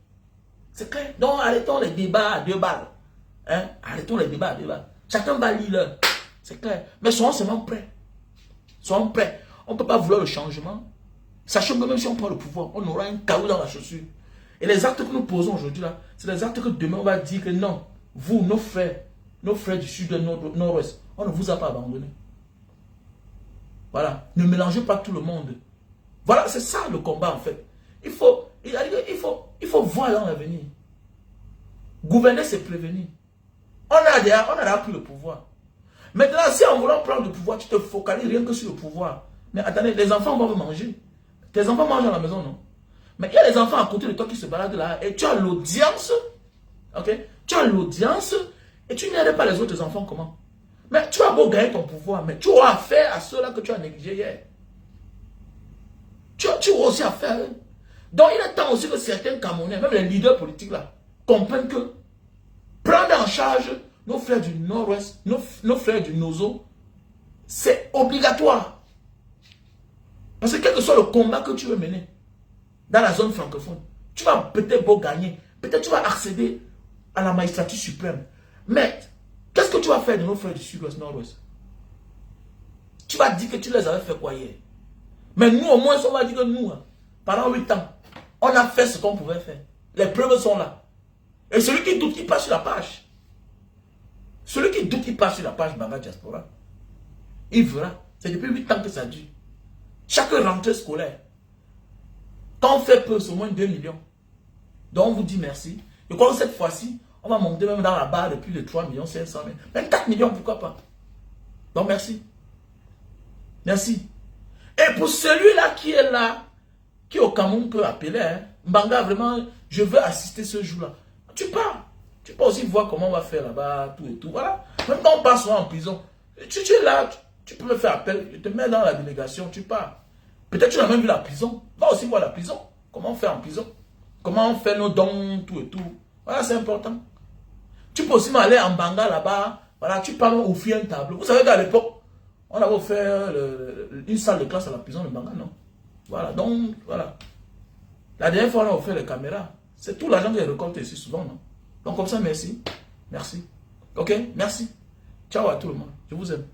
C'est clair. Donc arrêtons les débats à 2 balles. Hein? Arrêtons les débats à 2 balles. Chacun va lire. C'est clair. Mais soyons seulement prêts. Soyons prêts. On ne peut pas vouloir le changement. Sachant que même si on prend le pouvoir, on aura un caillou dans la chaussure. Et les actes que nous posons aujourd'hui là, c'est les actes que demain on va dire que non, vous, nos frères du sud, nord-ouest, on ne vous a pas abandonné. Voilà. Ne mélangez pas tout le monde. Voilà, c'est ça le combat en fait. Il faut voir dans l'avenir. Gouverner, c'est prévenir. On a déjà pris le pouvoir. Maintenant, si en voulant prendre le pouvoir, tu te focalises rien que sur le pouvoir. Mais attendez, les enfants vont manger. Tes enfants mangent à la maison, non? Mais il y a les enfants à côté de toi qui se baladent là et tu as l'audience. Ok? Tu as l'audience et tu n'aides pas les autres enfants comment? Mais tu as beau gagner ton pouvoir, mais tu auras affaire à ceux-là que tu as négligés hier. Tu auras aussi affaire à eux. Donc il est temps aussi que certains Camerounais, même les leaders politiques là, comprennent que prendre en charge nos frères du Nord-Ouest, nos frères du Nozo, c'est obligatoire. Parce que quel que soit le combat que tu veux mener dans la zone francophone, tu vas peut-être beau gagner, peut-être tu vas accéder à la magistrature suprême. Mais qu'est-ce que tu vas faire de nos frères du Sud-Ouest, Nord-Ouest? Tu vas dire que tu les avais fait quoi hier? Mais nous, au moins, on va dire que nous, pendant 8 ans, On a fait ce qu'on pouvait faire. Les preuves sont là. Et celui qui doute, il passe sur la page. Celui qui doute, il passe sur la page Banga Diaspora. Il verra. C'est depuis 8 ans que ça dure. Chaque rentrée scolaire, quand on fait peu, c'est au moins 2 millions. Donc on vous dit merci. Et quand cette fois-ci, on va monter même dans la barre de plus de 3 millions 500 000. Même 4 millions, pourquoi pas. Donc merci. Merci. Et pour celui-là qui est là, qui au Cameroun peut appeler, hein, Mbanga, vraiment, je veux assister ce jour-là. Tu pars. Tu peux aussi voir comment on va faire là-bas, tout et tout. Voilà. Même quand on passe en prison, tu es là, tu peux me faire appel, je te mets dans la délégation, tu pars. Peut-être tu n'as même vu la prison. Va aussi voir la prison. Comment on fait en prison. Comment on fait nos dons, tout et tout. Voilà, c'est important. Tu peux aussi m'aller en Mbanga là-bas. Voilà, tu peux offrir un tableau. Vous savez qu'à l'époque, on avait offert une salle de classe à la prison de Mbanga, non? Voilà, donc, voilà. La dernière fois, on a offert les caméras. C'est tout l'argent que j'ai récolté ici souvent, non? Donc, comme ça, merci. Merci. Ok, merci. Ciao à tout le monde. Je vous aime.